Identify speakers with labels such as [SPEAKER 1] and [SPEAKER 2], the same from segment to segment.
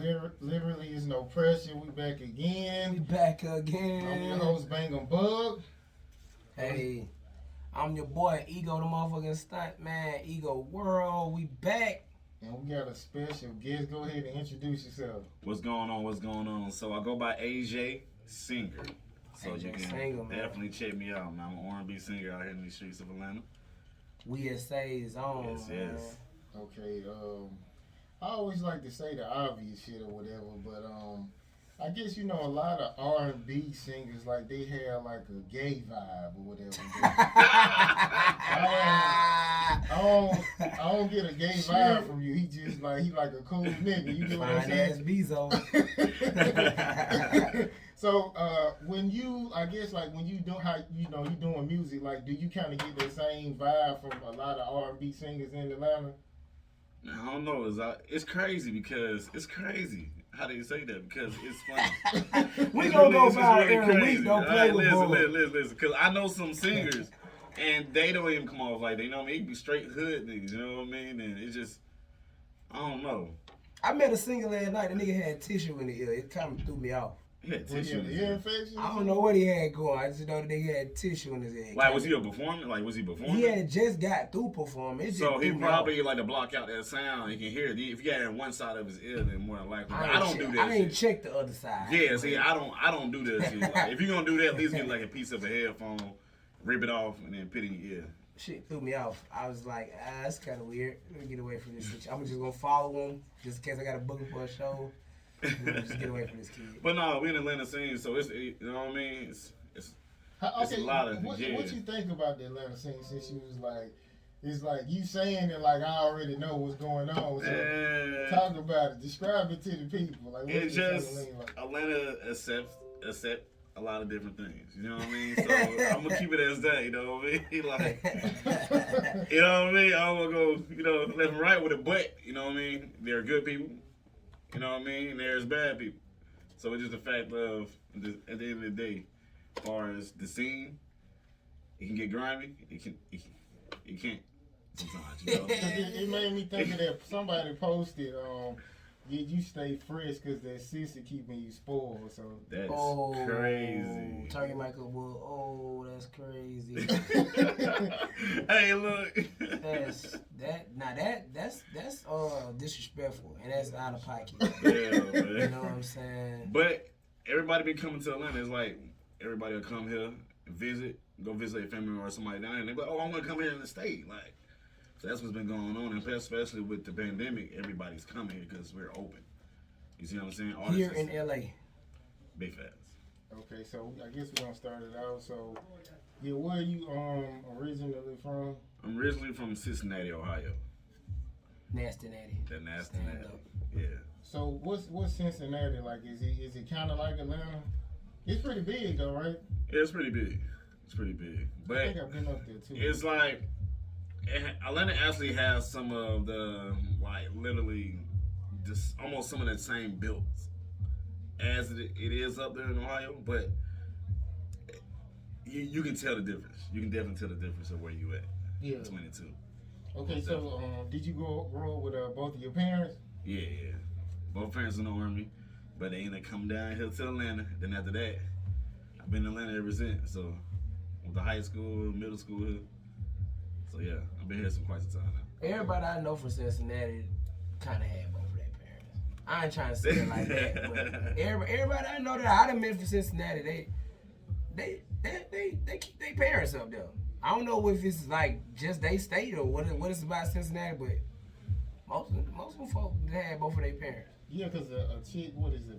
[SPEAKER 1] Literally is no pressure. We back again.
[SPEAKER 2] We back again.
[SPEAKER 1] I'm your host, Bangum Bug.
[SPEAKER 2] Hey, I'm your boy, Ego the motherfucking stunt man, Ego World. We back.
[SPEAKER 1] And we got a special guest. Go ahead and introduce yourself.
[SPEAKER 3] What's going on? What's going on? So I go by AJ Singer. So
[SPEAKER 2] AJ
[SPEAKER 3] you can
[SPEAKER 2] Singer, man.
[SPEAKER 3] definitely check me out, man. I'm an R&B singer out here in the streets of Atlanta.
[SPEAKER 2] We SA's on,
[SPEAKER 3] Yes,
[SPEAKER 2] man.
[SPEAKER 3] yes.
[SPEAKER 1] Okay. I always like to say the obvious shit or whatever, but I guess a lot of R&B singers like they have like a gay vibe or whatever. I don't get a gay vibe from you. He like a cool nigga. You get what I'm
[SPEAKER 2] Fine
[SPEAKER 1] saying?
[SPEAKER 2] ass Bezo.
[SPEAKER 1] So when you doing music, like do you kind of get that same vibe from a lot of R&B singers in Atlanta?
[SPEAKER 3] I don't know. It's crazy because it's crazy. How do you say that? Because it's funny.
[SPEAKER 2] We
[SPEAKER 3] It's
[SPEAKER 2] gonna
[SPEAKER 3] really-
[SPEAKER 2] go
[SPEAKER 3] it's
[SPEAKER 2] about
[SPEAKER 3] really
[SPEAKER 2] every
[SPEAKER 3] crazy.
[SPEAKER 2] week. Don't play
[SPEAKER 3] Alright,
[SPEAKER 2] with
[SPEAKER 3] listen,
[SPEAKER 2] bull.
[SPEAKER 3] listen. Because I know some singers, and they don't even come off like they know me. It be straight hood niggas. You know what I mean? And it's just, I don't know.
[SPEAKER 2] I met a singer last night. The nigga had tissue in the ear. It kind of threw me off.
[SPEAKER 3] Yeah,
[SPEAKER 1] Well,
[SPEAKER 3] tissue.
[SPEAKER 1] yeah, the ear infection?
[SPEAKER 2] I don't know what he had going. I just know the nigga had tissue in his ear.
[SPEAKER 3] Like, was he a performer? Like, was he performing?
[SPEAKER 2] He had just got through performing. It just
[SPEAKER 3] So he
[SPEAKER 2] threw me
[SPEAKER 3] probably
[SPEAKER 2] off.
[SPEAKER 3] like to block out that sound. He can hear it. If you had one side of his ear, then more than likely. But I
[SPEAKER 2] ain't
[SPEAKER 3] don't do
[SPEAKER 2] check-
[SPEAKER 3] that.
[SPEAKER 2] I ain't
[SPEAKER 3] shit.
[SPEAKER 2] checked the other side.
[SPEAKER 3] Yeah, see, I don't do that shit. Like, if you're gonna do that, at least get like a piece of a headphone, rip it off, and then put it in your ear.
[SPEAKER 2] Shit threw me off. I was like, that's kind of weird. Let me get away from this shit. I'm just gonna follow him just in case I got to book him for a show. Just get away from this kid.
[SPEAKER 3] But no, we in Atlanta scene, so you know what I mean. It's It's a lot of
[SPEAKER 1] what
[SPEAKER 3] yeah.
[SPEAKER 1] you think about the Atlanta scene since you was like, it's like you saying it like I already know what's going on. So talk about it. Describe it to the people. Like what
[SPEAKER 3] It's
[SPEAKER 1] you think
[SPEAKER 3] just
[SPEAKER 1] Atlanta like?
[SPEAKER 3] Atlanta accept a lot of different things. You know what I mean? So I'm gonna keep it as that. You know what I mean? Like, you know what I mean? I don't wanna go, left and right with it, but you know what I mean? There are good people. You know what I mean? There's bad people. So it's just a fact of at the end of the day, as far as the scene, it can get grimy. It can't sometimes. You know?
[SPEAKER 1] It made me think of that. Somebody posted, you stay fresh because that sister keeping you spoiled. So
[SPEAKER 3] That's crazy.
[SPEAKER 2] Turkey Michael Wood. Oh, that's crazy.
[SPEAKER 3] Hey, look.
[SPEAKER 2] That's disrespectful and that's out of pocket.
[SPEAKER 3] Yeah, man.
[SPEAKER 2] You know what I'm saying?
[SPEAKER 3] But everybody be coming to Atlanta. It's like everybody will come here, go visit their family or somebody down there. And they be like, oh, I want to come here in the state. Like, so that's what's been going on. And especially with the pandemic, everybody's coming here because we're open. You see what I'm saying? Artists
[SPEAKER 2] Here in LA.
[SPEAKER 3] big fans.
[SPEAKER 1] okay, so I guess we're gonna start it out. So yeah, where are you originally from?
[SPEAKER 3] I'm originally from Cincinnati, Ohio.
[SPEAKER 2] Nasty Natty.
[SPEAKER 3] That nasty
[SPEAKER 2] Stand
[SPEAKER 3] natty.
[SPEAKER 2] up.
[SPEAKER 3] Yeah.
[SPEAKER 1] So what's Cincinnati like? Is it kind of like Atlanta? It's pretty big though, right?
[SPEAKER 3] Yeah, it's pretty big. It's pretty big.
[SPEAKER 1] I
[SPEAKER 3] But
[SPEAKER 1] think I've been up there too.
[SPEAKER 3] it's like Atlanta actually has some of the literally just almost some of the same builds as it is up there in Ohio, but you can tell the difference. You can definitely tell the difference of where you at between the two.
[SPEAKER 1] Okay, so did you grow up with both of your parents?
[SPEAKER 3] Yeah. Both parents in the Army, but they ended up coming down here to Atlanta. Then after that, I've been in Atlanta ever since. So went to high school, middle school here. So yeah, I've been here quite some time now.
[SPEAKER 2] Everybody I know from Cincinnati kind of had both of their parents. I ain't trying to say it like that, but everybody I know that I done met from Cincinnati, they keep their parents up there. I don't know if it's like just they state or what it's about Cincinnati, but most of them folks had both of their parents.
[SPEAKER 1] Yeah, because a chick,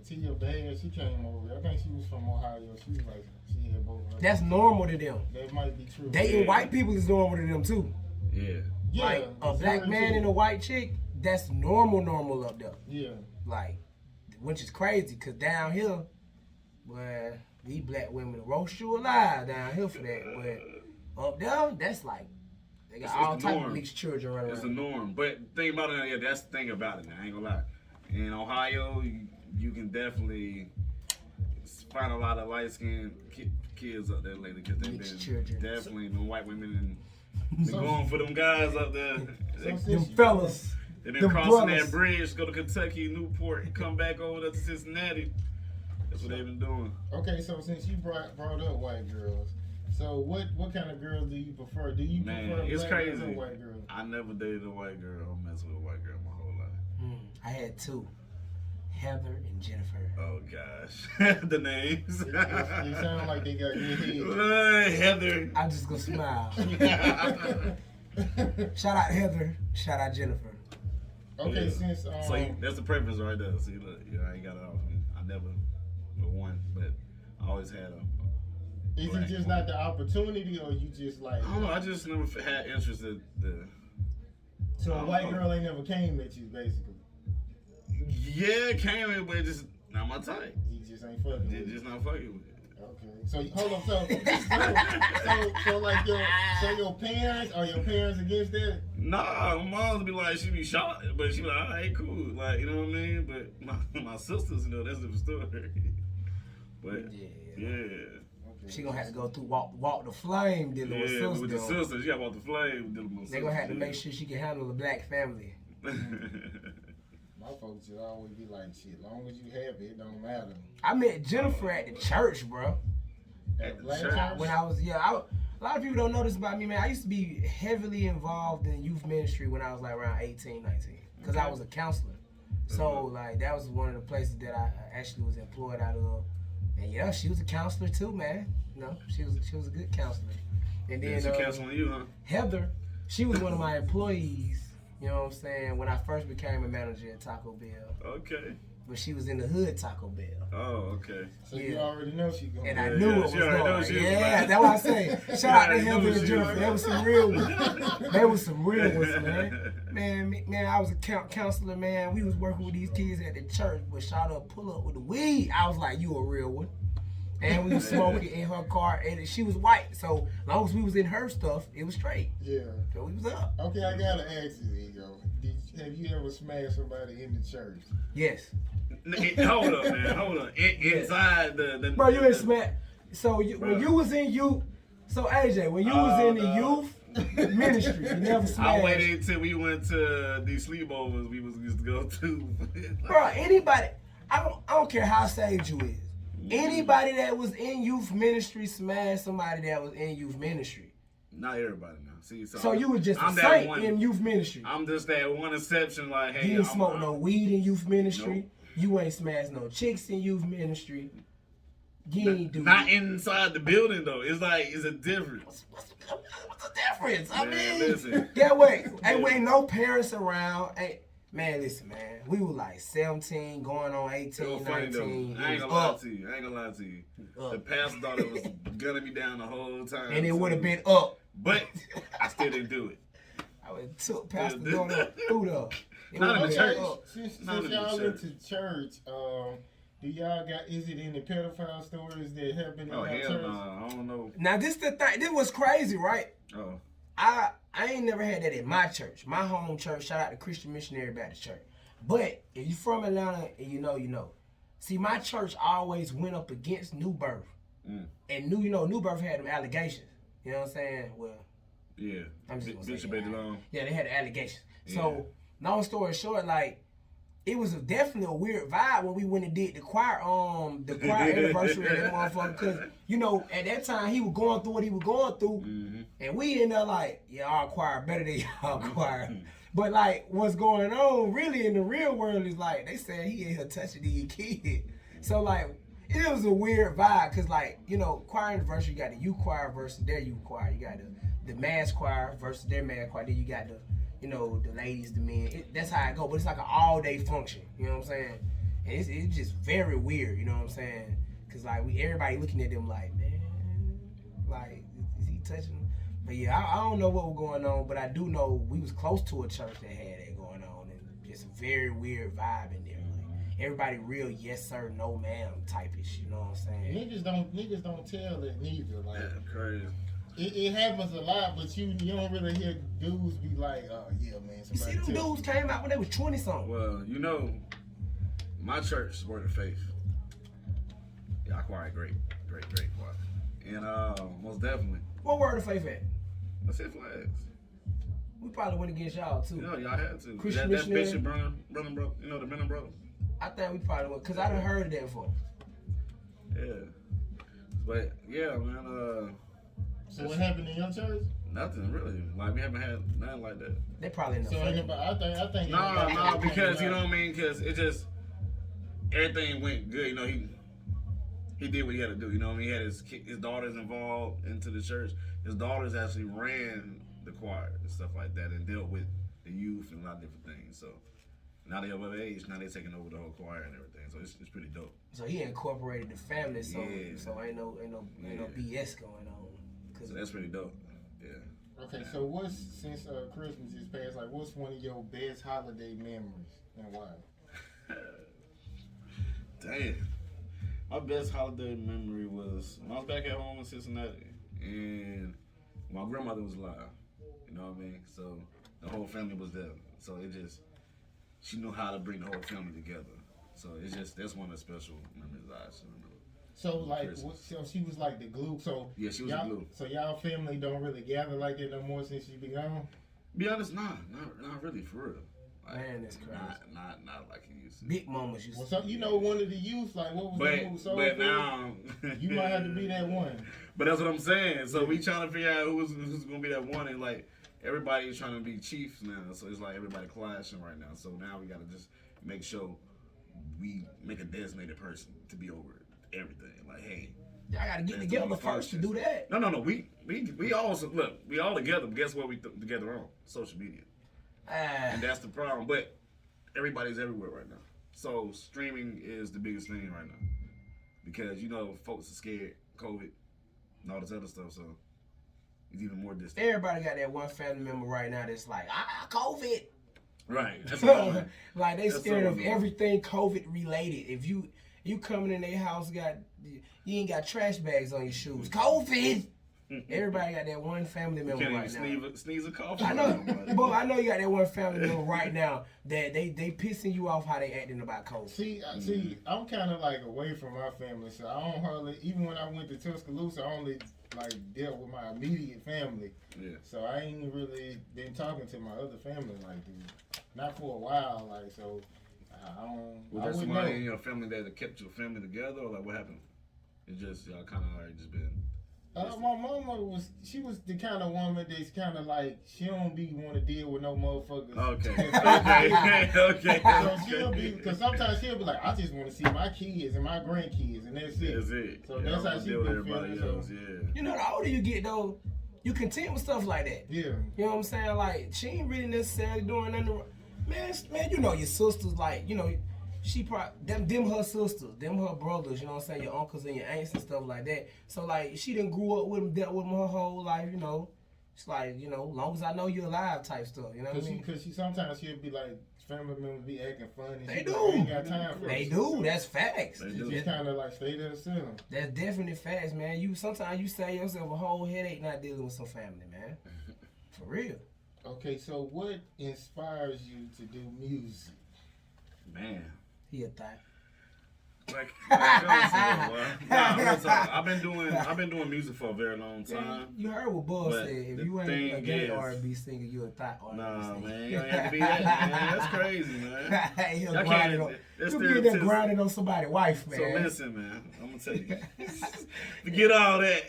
[SPEAKER 1] Tia Bayer, she came over. I think she was from Ohio. She was like, she had both of her.
[SPEAKER 2] That's normal to them.
[SPEAKER 1] That might be true.
[SPEAKER 2] Dating white people is normal to them too.
[SPEAKER 3] Yeah.
[SPEAKER 1] Yeah,
[SPEAKER 2] Like a
[SPEAKER 1] it's
[SPEAKER 2] black
[SPEAKER 1] very
[SPEAKER 2] man
[SPEAKER 1] true.
[SPEAKER 2] and a white chick, that's normal up there.
[SPEAKER 1] Yeah.
[SPEAKER 2] Like, which is crazy, cause down here, well, these black women roast you alive down here for that. But up there, that's like they got
[SPEAKER 3] It's
[SPEAKER 2] all
[SPEAKER 3] the
[SPEAKER 2] type of
[SPEAKER 3] norm.
[SPEAKER 2] mixed children running
[SPEAKER 3] It's the
[SPEAKER 2] around.
[SPEAKER 3] norm. But the thing about it, that's the thing about it. I ain't gonna lie. In Ohio, you can definitely find a lot of light skinned kids up there lately because they've
[SPEAKER 2] Mixed
[SPEAKER 3] been
[SPEAKER 2] children.
[SPEAKER 3] definitely the white women and been going for them guys up there.
[SPEAKER 1] So
[SPEAKER 2] Them fellas.
[SPEAKER 3] They been
[SPEAKER 2] Them
[SPEAKER 3] crossing
[SPEAKER 2] brothers.
[SPEAKER 3] that bridge, go to Kentucky, Newport, and come back over to Cincinnati. That's what they've been doing.
[SPEAKER 1] Okay, so since you brought up white girls, so what kind of girls do you prefer? Do you prefer
[SPEAKER 3] It's
[SPEAKER 1] black girls
[SPEAKER 3] crazy.
[SPEAKER 1] or white girls?
[SPEAKER 3] I never dated a white girl or messed with a white girl my whole life.
[SPEAKER 2] I had two, Heather and Jennifer.
[SPEAKER 3] Oh gosh, the names.
[SPEAKER 1] They sound like they got good head.
[SPEAKER 3] Heather.
[SPEAKER 2] I'm just gonna smile. Shout out Heather. Shout out Jennifer.
[SPEAKER 1] Okay,
[SPEAKER 3] Yeah.
[SPEAKER 1] since
[SPEAKER 3] So that's the preference right there. See, look, I ain't got it off me. I never won, but I always had a.
[SPEAKER 1] is it just not the opportunity, or you just like?
[SPEAKER 3] I don't know. I just never had interest in the.
[SPEAKER 1] So a white girl ain't never came at you, basically.
[SPEAKER 3] Yeah, it came in, but it's just not my type.
[SPEAKER 1] He just ain't fucking with
[SPEAKER 3] It's
[SPEAKER 1] you.
[SPEAKER 3] just not fucking with it.
[SPEAKER 1] Okay. So hold on. So like your parents, are your parents against that?
[SPEAKER 3] Nah, my mom would be like, she be shocked, but she be like, alright, cool. Like, you know what I mean? But my sisters, that's a different story. But, yeah.
[SPEAKER 1] Okay.
[SPEAKER 2] She gonna have to go through walk the flame dealing with
[SPEAKER 3] Yeah, with the
[SPEAKER 2] sisters.
[SPEAKER 3] sisters, you got about the flame dealing with
[SPEAKER 2] They gonna have to make sure she can handle the black family.
[SPEAKER 1] My folks should always be like, shit, as long as you happy, it don't matter.
[SPEAKER 2] I met Jennifer at the church, bro.
[SPEAKER 1] At
[SPEAKER 3] the
[SPEAKER 1] black
[SPEAKER 3] church?
[SPEAKER 1] church?
[SPEAKER 2] When I was a lot of people don't know this about me, man. I used to be heavily involved in youth ministry when I was like around 18, 19, because I was a counselor. So like that was one of the places that I actually was employed out of. And yeah, she was a counselor too, man. You know, she was a good counselor. And then
[SPEAKER 3] She counseling you, huh?
[SPEAKER 2] Heather, she was one of my employees. You know what I'm saying? When I first became a manager at Taco Bell,
[SPEAKER 3] Okay.
[SPEAKER 2] but she was in the hood Taco Bell.
[SPEAKER 3] Oh, okay.
[SPEAKER 1] So you
[SPEAKER 2] Yeah.
[SPEAKER 1] already know she going.
[SPEAKER 2] And I
[SPEAKER 3] Yeah,
[SPEAKER 2] knew
[SPEAKER 3] yeah,
[SPEAKER 2] it was
[SPEAKER 3] she already know
[SPEAKER 2] going.
[SPEAKER 3] she was
[SPEAKER 2] Yeah,
[SPEAKER 3] black.
[SPEAKER 2] that's what I say. Shout out to
[SPEAKER 3] already
[SPEAKER 2] Heather
[SPEAKER 3] knew
[SPEAKER 2] and
[SPEAKER 3] she
[SPEAKER 2] Jennifer.
[SPEAKER 3] was
[SPEAKER 2] There was some real ones. There was some real ones, man. Man, I was a counselor, man. We was working with these kids at the church, but shout out pull up with the weed. I was like, you a real one. And we was smoking in her car, and she was white. So as long as we was in her stuff, it was straight.
[SPEAKER 1] Yeah.
[SPEAKER 2] So we was up.
[SPEAKER 1] Okay, I gotta ask you, Ego. Have you ever smashed somebody in the church?
[SPEAKER 2] Yes.
[SPEAKER 3] Hold up, man. Hold up. Inside the
[SPEAKER 2] Bro, you ain't smack. So when you was in youth, so AJ, when you was in the youth ministry, you never smashed.
[SPEAKER 3] I waited until we went to these sleepovers we used to go to.
[SPEAKER 2] Bro, anybody, I don't care how saved you is. Anybody that was in youth ministry smashed somebody that was in youth ministry.
[SPEAKER 3] Not everybody now. See,
[SPEAKER 2] So you was just a
[SPEAKER 3] I'm that
[SPEAKER 2] saint
[SPEAKER 3] one-
[SPEAKER 2] in youth ministry.
[SPEAKER 3] I'm just that one exception. Like, hey,
[SPEAKER 2] You didn't
[SPEAKER 3] I'm-
[SPEAKER 2] smoke no weed in youth ministry.
[SPEAKER 3] Nope.
[SPEAKER 2] You ain't smashed no chicks in youth ministry. You ain't do
[SPEAKER 3] Not inside the building though. It's like it's a difference.
[SPEAKER 2] What's the difference? I
[SPEAKER 3] Man,
[SPEAKER 2] mean,
[SPEAKER 3] listen.
[SPEAKER 2] yeah, wait. Ain't no parents around. Man, listen, man. We were like 17, going on
[SPEAKER 3] It
[SPEAKER 2] 18,
[SPEAKER 3] was funny
[SPEAKER 2] 19.
[SPEAKER 3] though. I ain't
[SPEAKER 2] It
[SPEAKER 3] gonna
[SPEAKER 2] was
[SPEAKER 3] lie
[SPEAKER 2] up.
[SPEAKER 3] to you. I ain't gonna lie to you.
[SPEAKER 2] Up.
[SPEAKER 3] The pastor thought it was gunning me down the whole time.
[SPEAKER 2] And it
[SPEAKER 3] so-
[SPEAKER 2] would have been up.
[SPEAKER 3] But I still didn't do it.
[SPEAKER 2] I would have took Pastor Donald through the. It
[SPEAKER 3] Not in
[SPEAKER 2] would've
[SPEAKER 3] the
[SPEAKER 2] been
[SPEAKER 3] church.
[SPEAKER 2] up.
[SPEAKER 1] Since
[SPEAKER 3] Not in the
[SPEAKER 1] y'all
[SPEAKER 3] church.
[SPEAKER 1] into church, do y'all got? Is it any pedophile stories that happen in
[SPEAKER 3] Oh
[SPEAKER 1] our
[SPEAKER 3] hell
[SPEAKER 1] church?
[SPEAKER 3] nah. I don't know.
[SPEAKER 2] Now this the thing. This was crazy, right?
[SPEAKER 3] Oh.
[SPEAKER 2] I ain't never had that in my church. My home church, shout out to Christian Missionary Baptist Church. But if you from Atlanta and you know. See, my church always went up against New Birth. And New Birth had them allegations. You know what I'm saying? Well,
[SPEAKER 3] Yeah.
[SPEAKER 2] I'm just gonna say
[SPEAKER 3] Bishop
[SPEAKER 2] that.
[SPEAKER 3] Edelon.
[SPEAKER 2] Yeah, they had allegations.
[SPEAKER 3] Yeah.
[SPEAKER 2] So, long story short, like, it was definitely a weird vibe when we went and did the choir anniversary of that motherfucker. Cause, at that time he was going through what he was going through.
[SPEAKER 3] Mm-hmm.
[SPEAKER 2] And we in there like, yeah, our choir better than y'all choir. But like, what's going on really in the real world is like, they said he in here touching these kids. So like, it was a weird vibe. Cause like, choir anniversary, you got the youth choir versus their youth choir. You got the mass choir versus their mass choir. Then you got the ladies, the men. That's how it go. But it's like an all day function. You know what I'm saying? And it's just very weird. You know what I'm saying? Cause like everybody looking at them like, man, like, is he touching them? But yeah, I don't know what was going on, but I do know we was close to a church that had that going on, and it's a very weird vibe in there. Like everybody real yes sir, no ma'am type-ish. You know what I'm saying?
[SPEAKER 1] Niggas don't tell it neither. Like
[SPEAKER 3] Yeah, crazy.
[SPEAKER 1] it happens a lot, but you don't really hear dudes be like, oh yeah, man.
[SPEAKER 2] You see
[SPEAKER 1] Somebody
[SPEAKER 2] them
[SPEAKER 1] tell
[SPEAKER 2] dudes came out when they was 20 something.
[SPEAKER 3] Well, my church is Word of Faith. Yeah, I choir great choir. And most definitely,
[SPEAKER 2] What word of faith at?
[SPEAKER 3] I said flags.
[SPEAKER 2] We probably went against y'all too.
[SPEAKER 3] You know, y'all had to.
[SPEAKER 2] Christian
[SPEAKER 3] That's
[SPEAKER 2] missionary.
[SPEAKER 3] Bishop Brennan brother. You know the Brennan brother.
[SPEAKER 2] I think we probably went because I done heard of that before.
[SPEAKER 3] Yeah. But yeah, man.
[SPEAKER 1] So what happened in your church?
[SPEAKER 3] Nothing really. Like we haven't had nothing like that.
[SPEAKER 2] They probably in the
[SPEAKER 1] So
[SPEAKER 2] front.
[SPEAKER 1] anybody, I think.
[SPEAKER 3] No, because you know what I mean. Because it just everything went good. You know, he did what he had to do. You know what I mean. He had his daughters involved into the church. His daughters actually ran the choir and stuff like that, and dealt with the youth and a lot of different things. So now they're of age. Now they're taking over the whole choir and everything. So it's pretty dope.
[SPEAKER 2] So he incorporated the family, so
[SPEAKER 3] Yeah.
[SPEAKER 2] so ain't no BS going on.
[SPEAKER 3] So that's pretty dope. Yeah.
[SPEAKER 1] Okay, so what's since Christmas is past? Like, what's one of your best holiday memories and why?
[SPEAKER 3] Damn. My best holiday memory was when I was back at home in Cincinnati and my grandmother was alive. You know what I mean? So the whole family was there. So she knew how to bring the whole family together. So that's one of the special memories I should remember.
[SPEAKER 1] So like,
[SPEAKER 3] Christmas.
[SPEAKER 1] so she was like the glue. So
[SPEAKER 3] Yeah, she was the glue.
[SPEAKER 1] So y'all family don't really gather like that no more since she been gone.
[SPEAKER 3] Be honest, not really for real. Like,
[SPEAKER 2] Man, that's crazy.
[SPEAKER 3] Not like he used to.
[SPEAKER 2] Big mamas used
[SPEAKER 1] Well,
[SPEAKER 2] to.
[SPEAKER 1] so you know one of the youth, like what was the move? So
[SPEAKER 3] But now
[SPEAKER 1] you might have to be that one.
[SPEAKER 3] But that's what I'm saying. So we trying to figure out who's gonna be that one, and like everybody's trying to be chiefs now. So it's like everybody clashing right now. So now we gotta just make sure we make a designated person to be over everything. Like, hey,
[SPEAKER 2] Y'all gotta get
[SPEAKER 3] That's
[SPEAKER 2] together
[SPEAKER 3] the
[SPEAKER 2] first to
[SPEAKER 3] functions.
[SPEAKER 2] do that.
[SPEAKER 3] no. We all look. We all together. But guess what? We together on social media, and that's the problem. But everybody's everywhere right now. So streaming is the biggest thing right now because folks are scared, COVID, and all this other stuff. So it's even more distant.
[SPEAKER 2] Everybody got that one family member right now that's like, COVID.
[SPEAKER 3] Right. That's what I mean.
[SPEAKER 2] Like they
[SPEAKER 3] That's
[SPEAKER 2] scared
[SPEAKER 3] so
[SPEAKER 2] of
[SPEAKER 3] annoying.
[SPEAKER 2] everything COVID related. If you coming in their house, you ain't got trash bags on your shoes. COVID. Everybody got that one family
[SPEAKER 3] You
[SPEAKER 2] member
[SPEAKER 3] can't
[SPEAKER 2] right now.
[SPEAKER 3] even sneeze a cough.
[SPEAKER 2] I know, but I know you got that one family member right now that they pissing you off how they acting about COVID.
[SPEAKER 1] See, I'm kind of like away from my family, so I don't hardly. Even when I went to Tuscaloosa, I only like dealt with my immediate family.
[SPEAKER 3] Yeah.
[SPEAKER 1] So I ain't really been talking to my other family like that. Not for a while, like so. I don't.
[SPEAKER 3] Was
[SPEAKER 1] I
[SPEAKER 3] there
[SPEAKER 1] wouldn't
[SPEAKER 3] somebody
[SPEAKER 1] know.
[SPEAKER 3] in your family that kept your family together, or like what happened? It just y'all kind of like just been.
[SPEAKER 1] My mama was the kind of woman that's kind of like she don't be want to deal with no motherfuckers.
[SPEAKER 3] Okay.
[SPEAKER 1] So she'll be because sometimes she'll be like, I just want to see my kids and my grandkids and that's it.
[SPEAKER 3] That's it.
[SPEAKER 1] So
[SPEAKER 3] Yeah,
[SPEAKER 1] that's
[SPEAKER 3] I
[SPEAKER 1] how
[SPEAKER 3] wanna
[SPEAKER 1] she
[SPEAKER 3] deal with
[SPEAKER 1] be
[SPEAKER 3] everybody
[SPEAKER 1] feeling.
[SPEAKER 3] else.
[SPEAKER 1] So,
[SPEAKER 3] Yeah.
[SPEAKER 2] You know, the older you get though, you content with stuff like that.
[SPEAKER 1] yeah.
[SPEAKER 2] You know what I'm saying? Like she ain't really necessarily doing nothing. Man, you know your sisters like she probably them her sisters, them her brothers. You know what I'm saying? Your uncles and your aunts and stuff like that. So like she didn't grew up with them, dealt with them her whole life. It's like long as I know you're alive type stuff. You know what I mean?
[SPEAKER 1] Because she sometimes she'll be like family members be acting funny.
[SPEAKER 2] They
[SPEAKER 1] She
[SPEAKER 2] do.
[SPEAKER 1] Like, I ain't got time for
[SPEAKER 2] They
[SPEAKER 1] it.
[SPEAKER 2] do. That's facts.
[SPEAKER 3] They
[SPEAKER 1] She
[SPEAKER 3] do.
[SPEAKER 1] just kind of like stay to herself.
[SPEAKER 2] That's definitely facts, man. Sometimes you save yourself a whole headache not dealing with some family, man. For real.
[SPEAKER 1] Okay, so what inspires you to do music?
[SPEAKER 3] Man.
[SPEAKER 2] He a thought.
[SPEAKER 3] Like, I've been doing music for a very long time.
[SPEAKER 2] You heard what Buzz
[SPEAKER 3] But
[SPEAKER 2] said. If
[SPEAKER 3] the
[SPEAKER 2] you ain't a
[SPEAKER 3] thing
[SPEAKER 2] gay
[SPEAKER 3] is-
[SPEAKER 2] R&B singer, you a thought R&B
[SPEAKER 3] Nah,
[SPEAKER 2] singer.
[SPEAKER 3] man, you don't have to be that, man. That's crazy, man.
[SPEAKER 2] He'll
[SPEAKER 3] Y'all
[SPEAKER 2] grind it
[SPEAKER 3] can't-
[SPEAKER 2] on.
[SPEAKER 3] that's
[SPEAKER 2] You get that
[SPEAKER 3] stereotypical.
[SPEAKER 2] grinding on somebody's wife, man.
[SPEAKER 3] So listen, man, I'm gonna tell you. Forget all that.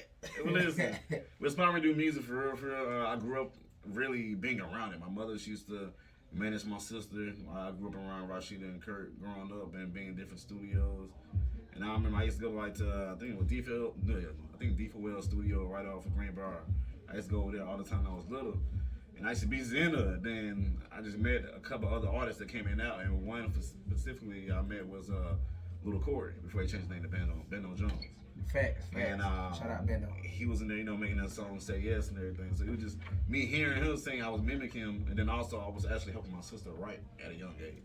[SPEAKER 3] Listen, it's fun to do music for real. For real. I grew up really being around it. My mother, she used to manage my sister. I grew up around Rashida and Kurt growing up and being in different studios. And I remember I used to go like to I think it was Deepa Wells studio right off of Greenbrier. I used to go over there all the time when I was little. And I used to be Zena. Then I just met a couple other artists that came in and out. And one specifically I met was Little Corey before he changed his name to Bendo Jones.
[SPEAKER 2] Facts.
[SPEAKER 3] And
[SPEAKER 2] Shout out Bendo.
[SPEAKER 3] he was in there, making that song "Say Yes" and everything. So it was just me hearing him sing. I was mimicking him, and then also I was actually helping my sister write at a young age,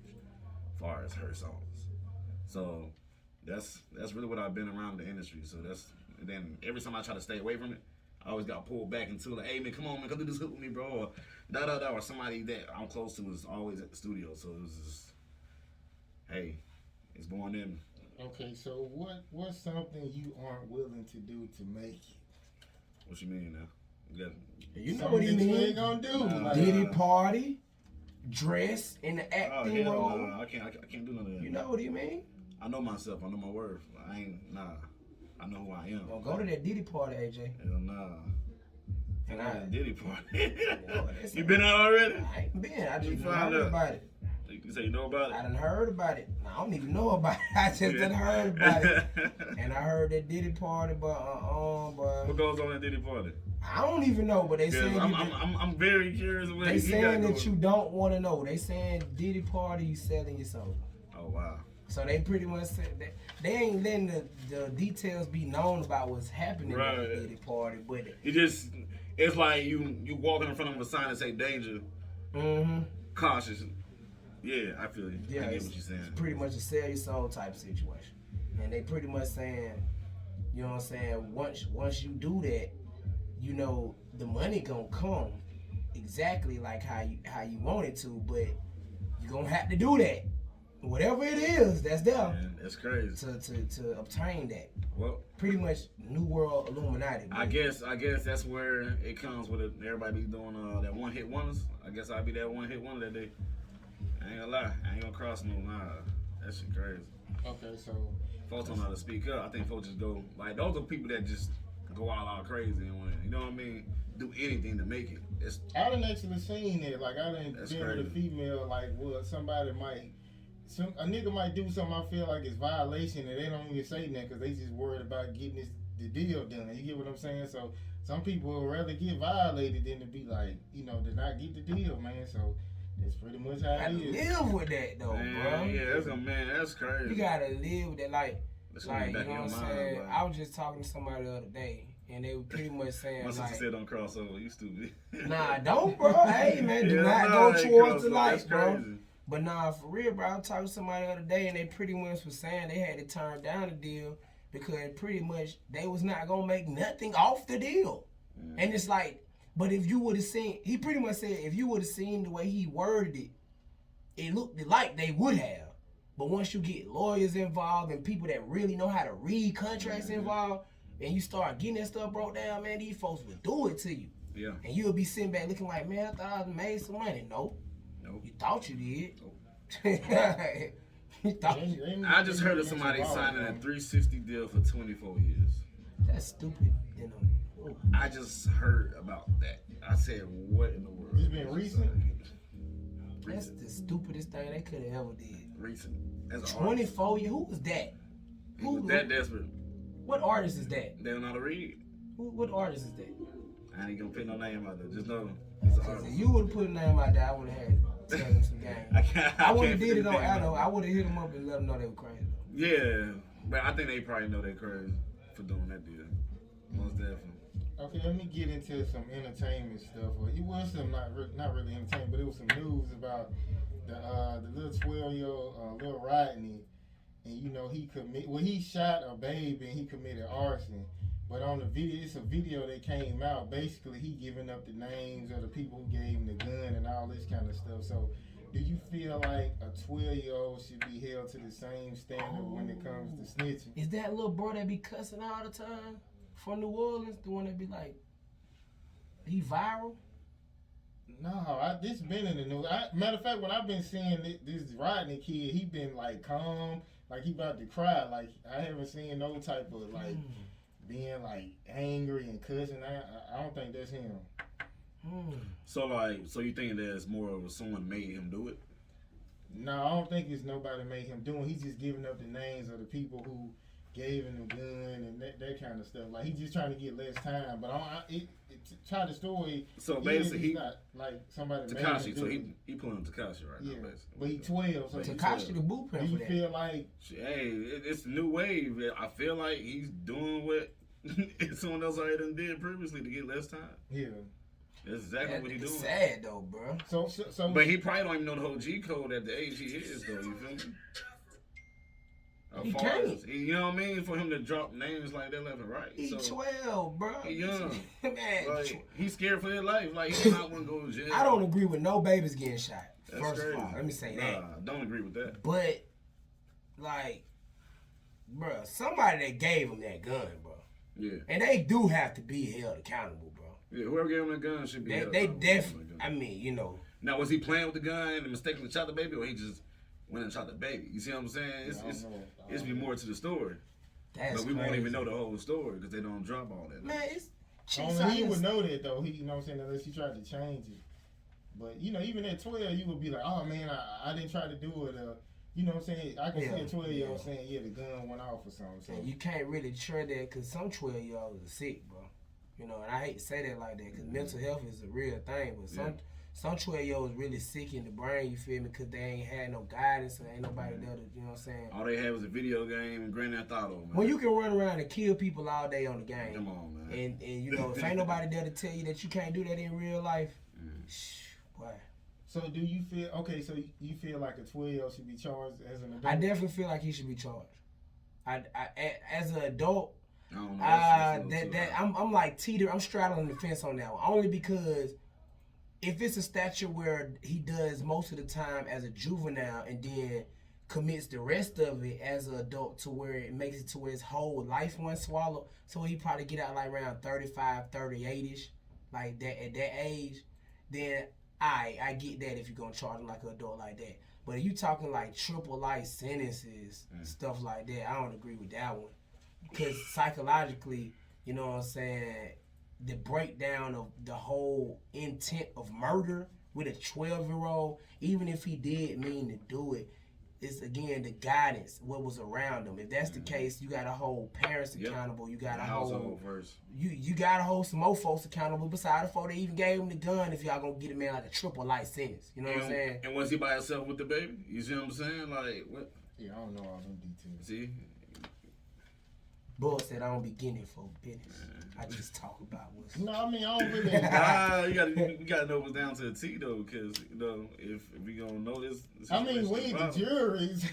[SPEAKER 3] as far as her songs. So that's really what I've been around the industry. So and then every time I try to stay away from it, I always got pulled back into like, hey man, come on man, come do this hook with me, bro, or or somebody that I'm close to is always at the studio. So it was just, hey, it's going in.
[SPEAKER 1] Okay, so what's something you aren't willing to do to make it?
[SPEAKER 3] What you mean now? Yeah.
[SPEAKER 2] You know
[SPEAKER 1] Some
[SPEAKER 2] what he
[SPEAKER 1] niggas
[SPEAKER 2] mean?
[SPEAKER 1] ain't gonna do. Like,
[SPEAKER 2] Diddy party, dress in the
[SPEAKER 3] Oh,
[SPEAKER 2] acting
[SPEAKER 3] hell
[SPEAKER 2] role.
[SPEAKER 3] no. I can't do none of that.
[SPEAKER 2] You know what he mean?
[SPEAKER 3] I know myself. I know my worth. I ain't, nah. I know who I am.
[SPEAKER 2] Don't go to that Diddy party, AJ.
[SPEAKER 3] Hell nah.
[SPEAKER 2] And
[SPEAKER 3] I Diddy party.
[SPEAKER 2] that's
[SPEAKER 3] You been out already?
[SPEAKER 2] I ain't been. I
[SPEAKER 3] You
[SPEAKER 2] just
[SPEAKER 3] found
[SPEAKER 2] heard
[SPEAKER 3] out.
[SPEAKER 2] about it.
[SPEAKER 3] You say you know about
[SPEAKER 2] I
[SPEAKER 3] it?
[SPEAKER 2] done heard about it. I don't even know about it. I just done heard about it. And I heard that Diddy party, but
[SPEAKER 3] What goes on at Diddy party?
[SPEAKER 2] I don't even know. But they saying
[SPEAKER 3] I'm very curious. What
[SPEAKER 2] they
[SPEAKER 3] he
[SPEAKER 2] saying
[SPEAKER 3] got
[SPEAKER 2] that you don't want to know. They saying Diddy party, you selling your soul.
[SPEAKER 3] Oh wow.
[SPEAKER 2] So they pretty much said that they ain't letting the details be known about what's happening at the Diddy party, but
[SPEAKER 3] It's like you walking in front of a sign that say danger, cautious. Yeah, I feel you.
[SPEAKER 2] yeah,
[SPEAKER 3] I get
[SPEAKER 2] it's,
[SPEAKER 3] what you're saying.
[SPEAKER 2] it's pretty much a sell your soul type situation, and they pretty much saying, you know what I'm saying, once you do that, you know the money gonna come exactly like how you want it to, but you gonna have to do that. Whatever it is, that's there.
[SPEAKER 3] Man, that's crazy.
[SPEAKER 2] To obtain that.
[SPEAKER 3] Well,
[SPEAKER 2] Pretty much New World Illuminati.
[SPEAKER 3] I guess that's where it comes with it. Everybody be doing that one hit wonders. I guess I'll be that one hit wonder that day. I ain't gonna lie. I ain't gonna cross no line. That shit crazy.
[SPEAKER 1] okay, so
[SPEAKER 3] Folks don't know how to speak up. I think folks just go like those are people that just go all out crazy and want you know what I mean, do anything to make it. It's
[SPEAKER 1] I done actually seen it. Like I done
[SPEAKER 3] That's
[SPEAKER 1] been with a
[SPEAKER 3] crazy.
[SPEAKER 1] female. Like what somebody might. A nigga might do something I feel like it's violation and they don't even say that because they just worried about getting the deal done. You get what I'm saying? So some people would rather get violated than to be like, you know, to not get the deal, man. So that's pretty much how
[SPEAKER 2] I
[SPEAKER 1] it is.
[SPEAKER 2] live with that though, bro.
[SPEAKER 3] yeah, that's crazy.
[SPEAKER 2] You gotta live with that, like
[SPEAKER 3] That's gonna be
[SPEAKER 2] you
[SPEAKER 3] back
[SPEAKER 2] know
[SPEAKER 3] in
[SPEAKER 2] what
[SPEAKER 3] your
[SPEAKER 2] I'm
[SPEAKER 3] mind,
[SPEAKER 2] saying.
[SPEAKER 3] bro.
[SPEAKER 2] I was just talking to somebody the other day, and they were pretty much saying
[SPEAKER 3] My sister
[SPEAKER 2] like,
[SPEAKER 3] said don't cross over. You stupid.
[SPEAKER 2] nah, don't, bro. Hey, man, do
[SPEAKER 3] Yeah,
[SPEAKER 2] not
[SPEAKER 3] nah,
[SPEAKER 2] go
[SPEAKER 3] I ain't
[SPEAKER 2] towards
[SPEAKER 3] cross
[SPEAKER 2] the
[SPEAKER 3] over.
[SPEAKER 2] light,
[SPEAKER 3] That's
[SPEAKER 2] bro.
[SPEAKER 3] crazy.
[SPEAKER 2] But nah, for real, bro. I was talking to somebody the other day, and they pretty much was saying they had to turn down the deal because pretty much they was not gonna make nothing off the deal. And it's like, but if you would have seen, he pretty much said if you would have seen the way he worded it, it looked like they would have. But once you get lawyers involved and people that really know how to read contracts involved, and you start getting that stuff broke down, man, these folks will do it to you.
[SPEAKER 3] Yeah.
[SPEAKER 2] And you'll be sitting back looking like, man, I thought I made some money. Nope.
[SPEAKER 3] Nope.
[SPEAKER 2] You thought you did.
[SPEAKER 3] Nope.
[SPEAKER 2] You thought you
[SPEAKER 3] I just heard of somebody signing a 360 deal for 24 years.
[SPEAKER 2] That's stupid. You know.
[SPEAKER 3] I just heard about that. I said, what in the world?
[SPEAKER 1] It's been recent?
[SPEAKER 2] That's the stupidest thing they could have ever did.
[SPEAKER 3] Recent. As an
[SPEAKER 2] 24 years. Who was that?
[SPEAKER 3] He was that desperate.
[SPEAKER 2] What artist is that?
[SPEAKER 3] They don't know how to read.
[SPEAKER 2] What artist is that?
[SPEAKER 3] I ain't gonna put no name out there. Just know it's an
[SPEAKER 2] Because
[SPEAKER 3] artist.
[SPEAKER 2] if you would have put a name out there, I would have had to tell them some game. I would have
[SPEAKER 3] can't
[SPEAKER 2] did it
[SPEAKER 3] put
[SPEAKER 2] on
[SPEAKER 3] his name
[SPEAKER 2] Addo.
[SPEAKER 3] out
[SPEAKER 2] I would have hit them up and let them know they were crazy.
[SPEAKER 3] there. Yeah, but I think they probably know they crazy for doing that deal. Most definitely.
[SPEAKER 1] Okay, let me get into some entertainment stuff. Well, it was some not really entertainment, but it was some news about the little 12-year-old little Rodney, and you know he shot a baby and he committed arson. But on the video, it's a video that came out. Basically, he giving up the names of the people who gave him the gun and all this kind of stuff. So, do you feel like a 12-year-old should be held to the same standard when it comes to snitching?
[SPEAKER 2] Is that little bro that be cussing all the time from New Orleans? The one that be like, he viral?
[SPEAKER 1] No, this been in the news. Matter of fact, when I've been seeing this Rodney kid, he been like calm, like he about to cry. Like I haven't seen no type of like being like angry and cussing. I don't think that's him.
[SPEAKER 3] So you think there's more of someone made him do it?
[SPEAKER 1] No, I don't think it's nobody made him do it. He's just giving up the names of the people who gave him the gun and that kind of stuff. Like he's just trying to get less time. But try the story.
[SPEAKER 3] So basically,
[SPEAKER 1] he's not like somebody.
[SPEAKER 3] Tekashi.
[SPEAKER 1] Made him
[SPEAKER 3] So
[SPEAKER 1] do it.
[SPEAKER 3] he pulling Tekashi right now,
[SPEAKER 1] Yeah,
[SPEAKER 3] basically.
[SPEAKER 1] but he 12. So
[SPEAKER 2] Tekashi the blueprint
[SPEAKER 1] do
[SPEAKER 2] for
[SPEAKER 1] you
[SPEAKER 2] that.
[SPEAKER 1] feel like?
[SPEAKER 3] Hey, it's a new wave. I feel like he's doing what someone else already done did previously to get less time.
[SPEAKER 1] Yeah.
[SPEAKER 3] That's exactly what he's doing.
[SPEAKER 2] It's sad though, bro.
[SPEAKER 1] So
[SPEAKER 3] But he probably don't even know the whole G code at the age he is, though. You feel me?
[SPEAKER 2] He
[SPEAKER 3] Far
[SPEAKER 2] can't.
[SPEAKER 3] as- you know what I mean? For him to drop names like that left and right.
[SPEAKER 2] He
[SPEAKER 3] So,
[SPEAKER 2] 12, bro.
[SPEAKER 3] he young.
[SPEAKER 2] Man,
[SPEAKER 3] like, he's scared for his life. Like, he's not going to go to jail.
[SPEAKER 2] I don't agree with no babies getting shot.
[SPEAKER 3] That's
[SPEAKER 2] First
[SPEAKER 3] crazy.
[SPEAKER 2] of all, let me say that.
[SPEAKER 3] Nah, don't agree with that.
[SPEAKER 2] But, like, bro, somebody that gave him that gun, bro.
[SPEAKER 3] Yeah.
[SPEAKER 2] And they do have to be held accountable, bro.
[SPEAKER 3] Yeah, whoever gave him the gun should be.
[SPEAKER 2] They definitely. I mean, you know.
[SPEAKER 3] Now, was he playing with the gun and mistakenly shot the baby, or he just went and shot the baby? You see what I'm saying? It's be more to the story.
[SPEAKER 2] That's
[SPEAKER 3] but we
[SPEAKER 2] crazy.
[SPEAKER 3] won't even know the whole story because they don't drop all that.
[SPEAKER 2] Man, it's.
[SPEAKER 1] Only he would know that though. He, you know what I'm saying, unless he tried to change it. But you know, even at 12, you would be like, "Oh man, I didn't try to do it." You know what I'm saying? I can see a 12-year-old saying, "Yeah, the gun went off or something." So.
[SPEAKER 2] And you can't really trust that because some 12-year-olds are sick, bro. You know, and I hate to say that like that because mental health is a real thing. But some 12-year-olds really sick in the brain. You feel me? Because they ain't had no guidance and ain't nobody there to, you know what I'm saying?
[SPEAKER 3] All they had was a video game and Grand Theft Auto, man.
[SPEAKER 2] When you can run around and kill people all day on the game.
[SPEAKER 3] Come on, man.
[SPEAKER 2] And you know, if ain't nobody there to tell you that you can't do that in real life, boy.
[SPEAKER 1] So do you feel okay? So you feel like a 12-year-old should be charged as an adult?
[SPEAKER 2] I definitely feel like he should be charged. I as an adult,
[SPEAKER 3] I don't know.
[SPEAKER 2] I'm like I'm straddling the fence on that one. Only because if it's a statute where he does most of the time as a juvenile and then commits the rest of it as an adult to where it makes it to where his whole life one swallow, so he probably get out like around 35, 38ish, like that at that age, then I get that if you're gonna charge him like an adult like that. But if you talking like triple life sentences, stuff like that, I don't agree with that one. Because psychologically, you know what I'm saying, the breakdown of the whole intent of murder with a 12-year-old, even if he did mean to do it, it's again the guidance, what was around him. If that's the case, you gotta hold parents accountable. You gotta hold you gotta hold some more folks accountable besides the folks that even gave him the gun. If y'all gonna get a man like a triple life sentence, you know what I'm saying?
[SPEAKER 3] And was he by himself with the baby? You see what I'm saying? Like what?
[SPEAKER 1] Yeah, I don't know all them details.
[SPEAKER 3] See.
[SPEAKER 2] Bull said I don't be getting it for business. I just talk about what's.
[SPEAKER 1] No, I mean I don't really.
[SPEAKER 3] You gotta know what's down to the T though, because you know if we gonna know this.
[SPEAKER 1] I mean, we ain't the juries.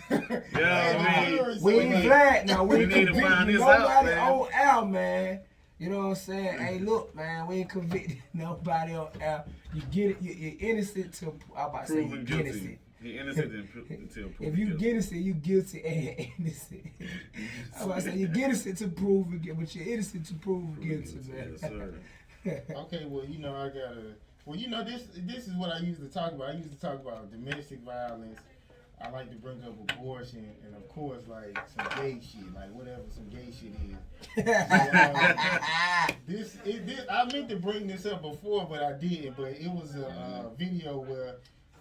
[SPEAKER 2] We ain't glad now. We
[SPEAKER 3] need to find this
[SPEAKER 2] nobody
[SPEAKER 3] out,
[SPEAKER 2] on air, man. You know what I'm saying? Hey, look, man, we ain't convicted nobody on air. You get it. You're innocent till I'm about to say you're
[SPEAKER 3] guilty.
[SPEAKER 2] innocent.
[SPEAKER 3] He innocent until proven
[SPEAKER 2] If you
[SPEAKER 3] guilty.
[SPEAKER 2] innocent, you guilty and innocent. I'm about to say you're innocent to prove guilty, but you're innocent to prove guilty, man.
[SPEAKER 3] Yes, sir.
[SPEAKER 1] Okay, well, you know, I gotta. Well, you know, this is what I used to talk about. I used to talk about domestic violence. I like to bring up abortion, and of course, like some gay shit, like whatever some gay shit is. So, I meant to bring this up before, but I didn't. But it was a video where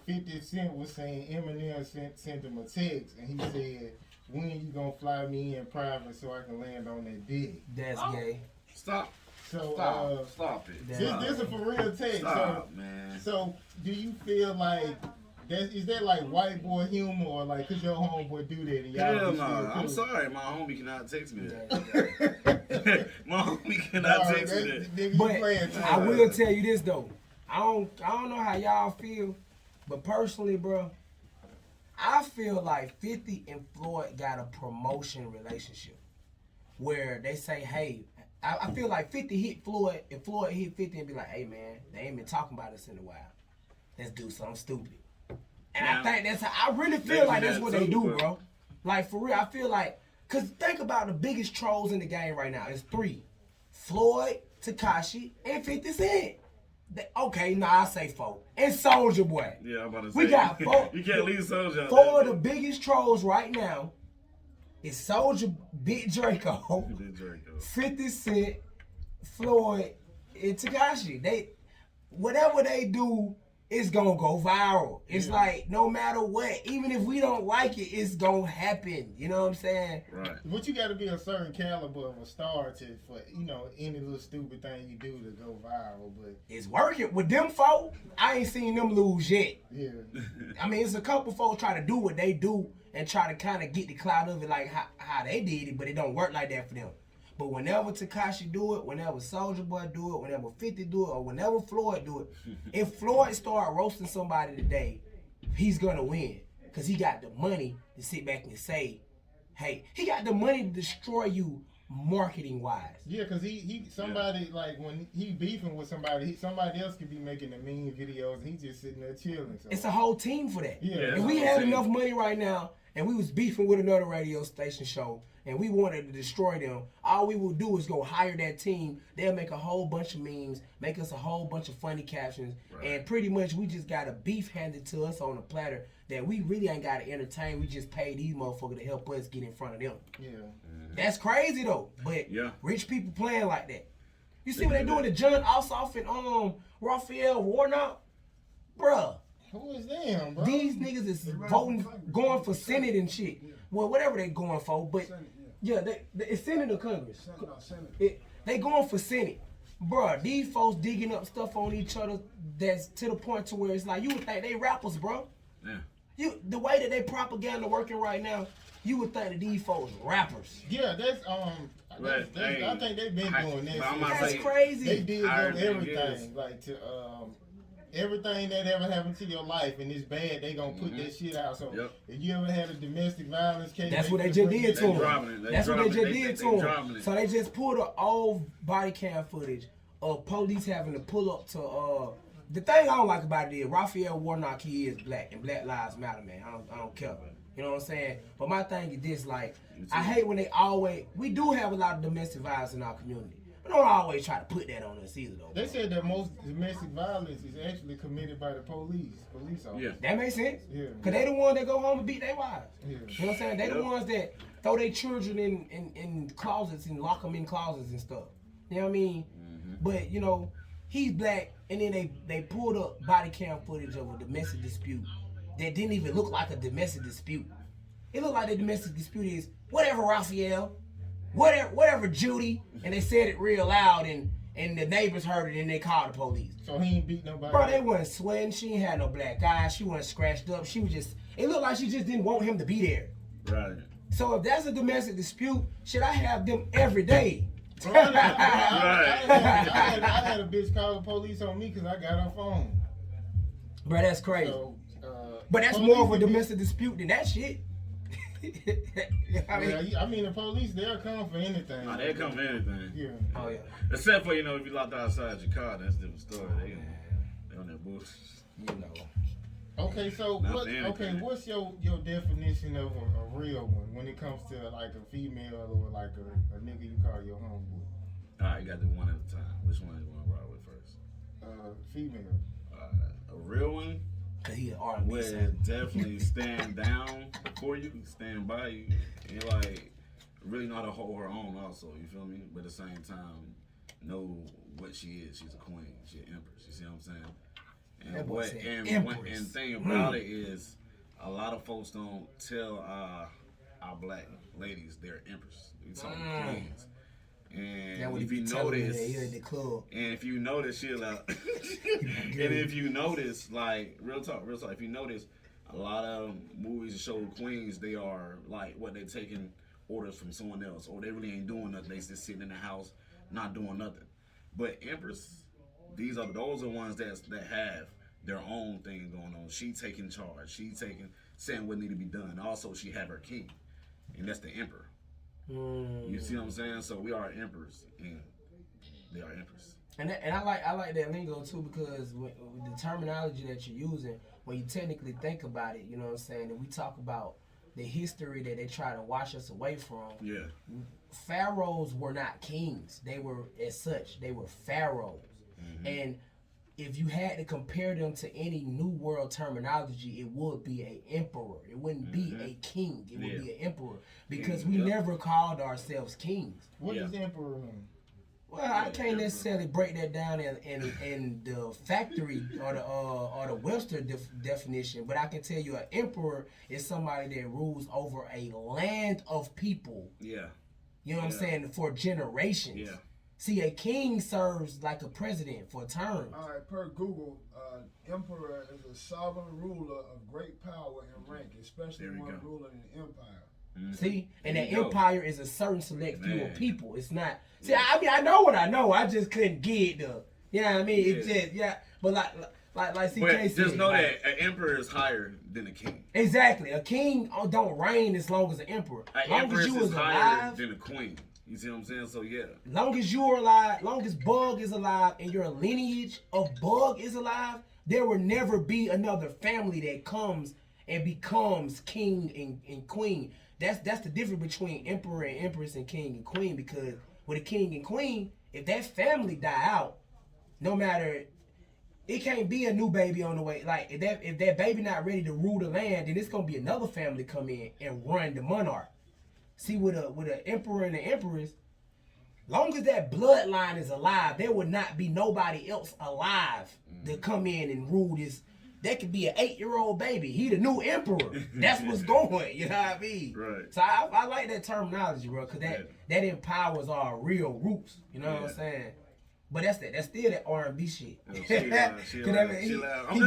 [SPEAKER 1] 50 Cent was saying Eminem sent him a text, and he said, "When you gonna fly me in private so I can land on that dick?"
[SPEAKER 2] That's gay.
[SPEAKER 3] Stop.
[SPEAKER 1] So
[SPEAKER 3] Stop it.
[SPEAKER 1] This is a for real text.
[SPEAKER 3] Stop, man.
[SPEAKER 1] So do you feel like is that like white boy humor, or like could your homeboy do that? And y'all
[SPEAKER 3] Hell
[SPEAKER 1] be
[SPEAKER 3] no.
[SPEAKER 1] still cool?
[SPEAKER 3] I'm sorry. My homie cannot text me that. My homie cannot text me that.
[SPEAKER 1] Nigga,
[SPEAKER 2] But
[SPEAKER 1] you playing too
[SPEAKER 2] I
[SPEAKER 1] much.
[SPEAKER 2] will tell you this though. I don't know how y'all feel, but personally, bro, I feel like 50 and Floyd got a promotion relationship where they say, hey, I feel like 50 hit Floyd and Floyd hit 50 and be like, hey man, they ain't been talking about us in a while. Let's do something stupid. And I think that's how, I really feel like that's what they do, bro. Like for real, I feel like, cause think about the biggest trolls in the game right now. It's 3. Floyd, Tekashi, and 50 Cent. Okay, I say 4. And Soulja Boy.
[SPEAKER 3] Yeah, I'm about to say.
[SPEAKER 2] We got 4.
[SPEAKER 3] You can't leave Soulja out
[SPEAKER 2] 4 of
[SPEAKER 3] there.
[SPEAKER 2] the biggest trolls right now is Soulja, Big Draco,
[SPEAKER 3] Big Draco.
[SPEAKER 2] 50 Cent, Floyd, and Tekashi. They, whatever they do, it's gonna go viral. It's like no matter what, even if we don't like it, it's gonna happen. You know what I'm saying?
[SPEAKER 3] Right.
[SPEAKER 1] But you got to be a certain caliber of a star for any little stupid thing you do to go viral. But
[SPEAKER 2] It's working with them folk. I ain't seen them lose yet.
[SPEAKER 1] yeah,
[SPEAKER 2] I mean, it's a couple folks try to do what they do and try to kind of get the clout of it like how they did it, but it don't work like that for them. But whenever Tekashi do it, whenever Soulja Boy do it, whenever 50 do it, or whenever Floyd do it, if Floyd start roasting somebody today, he's gonna win. Cause he got the money to sit back and say, hey, he got the money to destroy you marketing wise.
[SPEAKER 1] yeah, because he somebody like when he beefing with somebody, somebody else could be making the mean videos, and he just sitting there chilling. So.
[SPEAKER 2] It's a whole team for that.
[SPEAKER 1] Yeah,
[SPEAKER 2] If we
[SPEAKER 3] it's a
[SPEAKER 2] had
[SPEAKER 3] whole
[SPEAKER 2] enough
[SPEAKER 3] team.
[SPEAKER 2] money right now and we was beefing with another radio station show, and we wanted to destroy them, all we would do is go hire that team. They'll make a whole bunch of memes, make us a whole bunch of funny captions, and pretty much we just got a beef handed to us on a platter that we really ain't got to entertain. We just pay these motherfuckers to help us get in front of them.
[SPEAKER 1] Yeah.
[SPEAKER 2] That's crazy though. But rich people playing like that. You see what they doing to John Ossoff and Raphael Warnock? Bruh.
[SPEAKER 1] Who is them, bro?
[SPEAKER 2] These niggas is voting, going for Senate and shit. Well, whatever they going for, but it's Senate or Congress. They going for Senate. Bruh, these folks digging up stuff on each other that's to the point to where it's like, you would think they rappers, bro.
[SPEAKER 3] Yeah.
[SPEAKER 2] The way that they propaganda working right now, you would think that these folks rappers.
[SPEAKER 1] Yeah, I think they've been doing this.
[SPEAKER 2] That's crazy.
[SPEAKER 1] They did everything, like to everything that ever happened to your life and it's bad, they gonna put that shit out. So if you ever had a domestic violence case,
[SPEAKER 2] that's what they just did to him. That's what they just did to him. So they just pulled an old body cam footage of police having to pull up to the thing I don't like about it is Raphael Warnock, he is black and Black Lives Matter, man. I don't care. You know what I'm saying? But my thing is this, like, I hate when we do have a lot of domestic violence in our community. But don't always try to put that on us either, though.
[SPEAKER 1] They said that most domestic violence is actually committed by the police officers.
[SPEAKER 3] Yeah.
[SPEAKER 2] That makes sense.
[SPEAKER 1] Yeah.
[SPEAKER 2] Because they the ones that go home and beat their wives.
[SPEAKER 1] Yeah.
[SPEAKER 2] You know what I'm saying? They the ones that throw their children in closets and lock them in closets and stuff. You know what I mean? But, you know, he's black, and then they pulled up body cam footage of a domestic dispute that didn't even look like a domestic dispute. It looked like the domestic dispute is, whatever, Raphael, whatever, Judy, and they said it real loud, and the neighbors heard it, and they called the police.
[SPEAKER 1] So he ain't beat nobody?
[SPEAKER 2] Bro, they wasn't sweating. She ain't had no black eye. She wasn't scratched up. She was just, it looked like she just didn't want him to be there.
[SPEAKER 3] Right.
[SPEAKER 2] So if that's a domestic dispute, should I have them every day?
[SPEAKER 1] Bro, I had a bitch call the police on me because I got her phone.
[SPEAKER 2] Bro, that's crazy.
[SPEAKER 1] So,
[SPEAKER 2] but that's more of a domestic dispute than that shit.
[SPEAKER 1] I mean, the police, they'll come for anything.
[SPEAKER 3] They'll come for anything.
[SPEAKER 1] Yeah.
[SPEAKER 2] Oh, yeah.
[SPEAKER 3] Except for, if you locked outside your car, that's a different story. They on that bullshit.
[SPEAKER 2] You know.
[SPEAKER 1] Okay, so what's your definition of a real one when it comes to like a female or like a nigga you call your homeboy?
[SPEAKER 3] All right, you got to do one at a time. Which one you want to ride with first?
[SPEAKER 1] Female.
[SPEAKER 3] A real one would definitely stand down for you, stand by you, and like really know how to hold her own also, you feel me? But at the same time, know what she is. She's a queen. She's an empress. You see what I'm saying? And thing about it is, a lot of folks don't tell our black ladies they're empress. We talking queens. And if you notice, she'll and if you notice, like real talk, if you notice, a lot of movies that show queens, they are like what they're taking orders from someone else, or they really ain't doing nothing. They just sitting in the house, not doing nothing. But empress, those are ones that have their own thing going on. She taking charge. She saying what need to be done. Also, she have her king, and that's the emperor. You see what I'm saying? So we are emperors, and they are empress.
[SPEAKER 2] And I like that lingo too, because with the terminology that you're using, when you technically think about it, you know what I'm saying, and we talk about the history that they try to wash us away from. Yeah. Pharaohs were not kings. They were, as such, they were pharaohs. And if you had to compare them to any new world terminology, it would be an emperor. It wouldn't be a king. It would be an emperor, because we never called ourselves kings.
[SPEAKER 1] What does emperor mean?
[SPEAKER 2] Well, I can't necessarily break that down in the factory or the Webster definition, but I can tell you an emperor is somebody that rules over a land of people. Yeah. You know what I'm saying? For generations. Yeah. See, a king serves like a president for a term.
[SPEAKER 4] All right, per Google, emperor is a sovereign ruler of great power and rank, especially one ruling an empire.
[SPEAKER 2] See, and that empire is a certain select few of people. It's not. See, I mean, I know what I know. I just couldn't get the. You know what I mean? It's just but like CK said.
[SPEAKER 3] Just know that an emperor is higher than a king.
[SPEAKER 2] Exactly, a king don't reign as long as an emperor.
[SPEAKER 3] An empress is higher than a queen. You see what I'm saying? So yeah.
[SPEAKER 2] Long as you're alive, long as Bug is alive, and your lineage of Bug is alive, there will never be another family that comes and becomes king and queen. That's the difference between emperor and empress and king and queen, because with a king and queen, if that family die out, no matter, it can't be a new baby on the way. Like if that baby not ready to rule the land, then it's gonna be another family come in and run the monarch. See, with an emperor and an empress, long as that bloodline is alive, there would not be nobody else alive to come in and rule this. That could be an 8-year-old baby. He the new emperor. That's what's going. You know what I mean?
[SPEAKER 3] Right.
[SPEAKER 2] So I like that terminology, bro, because that empowers our real roots. You know what I'm saying? But that's still that R&B shit.
[SPEAKER 3] I'm